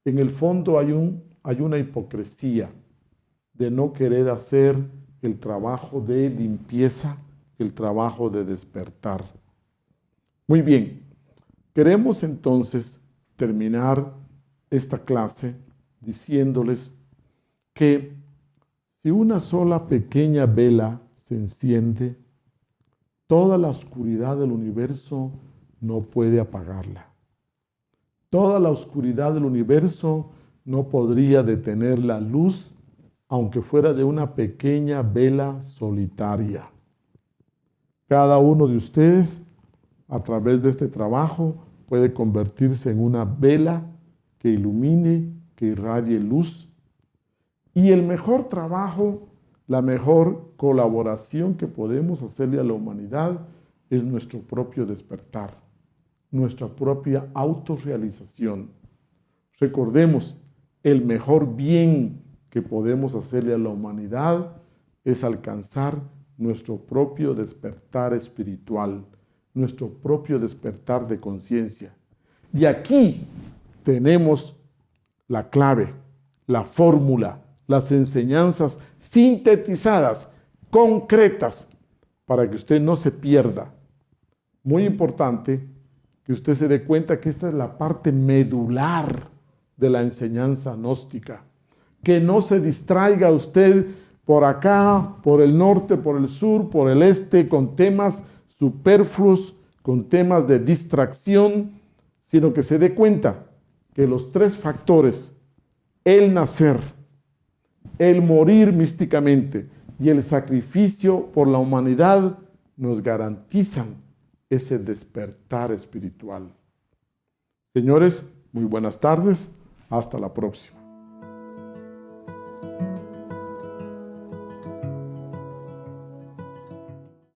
en el fondo hay una hipocresía de no querer hacer el trabajo de limpieza, el trabajo de despertar. Muy bien, queremos entonces terminar esta clase diciéndoles que si una sola pequeña vela se enciende, toda la oscuridad del universo no puede apagarla. Toda la oscuridad del universo no podría detener la luz, aunque fuera de una pequeña vela solitaria. Cada uno de ustedes, a través de este trabajo, puede convertirse en una vela que ilumine, que irradie luz. Y el mejor trabajo, la mejor colaboración que podemos hacerle a la humanidad es nuestro propio despertar, nuestra propia autorrealización. Recordemos, el mejor bien que podemos hacerle a la humanidad es alcanzar nuestro propio despertar espiritual, nuestro propio despertar de conciencia. Y aquí tenemos la clave, la fórmula, las enseñanzas sintetizadas, concretas, para que usted no se pierda. Muy importante que usted se dé cuenta que esta es la parte medular de la enseñanza gnóstica. Que no se distraiga usted por acá, por el norte, por el sur, por el este, con temas superfluos, con temas de distracción, sino que se dé cuenta que los tres factores, el nacer, el morir místicamente y el sacrificio por la humanidad, nos garantizan ese despertar espiritual. Señores, muy buenas tardes. Hasta la próxima.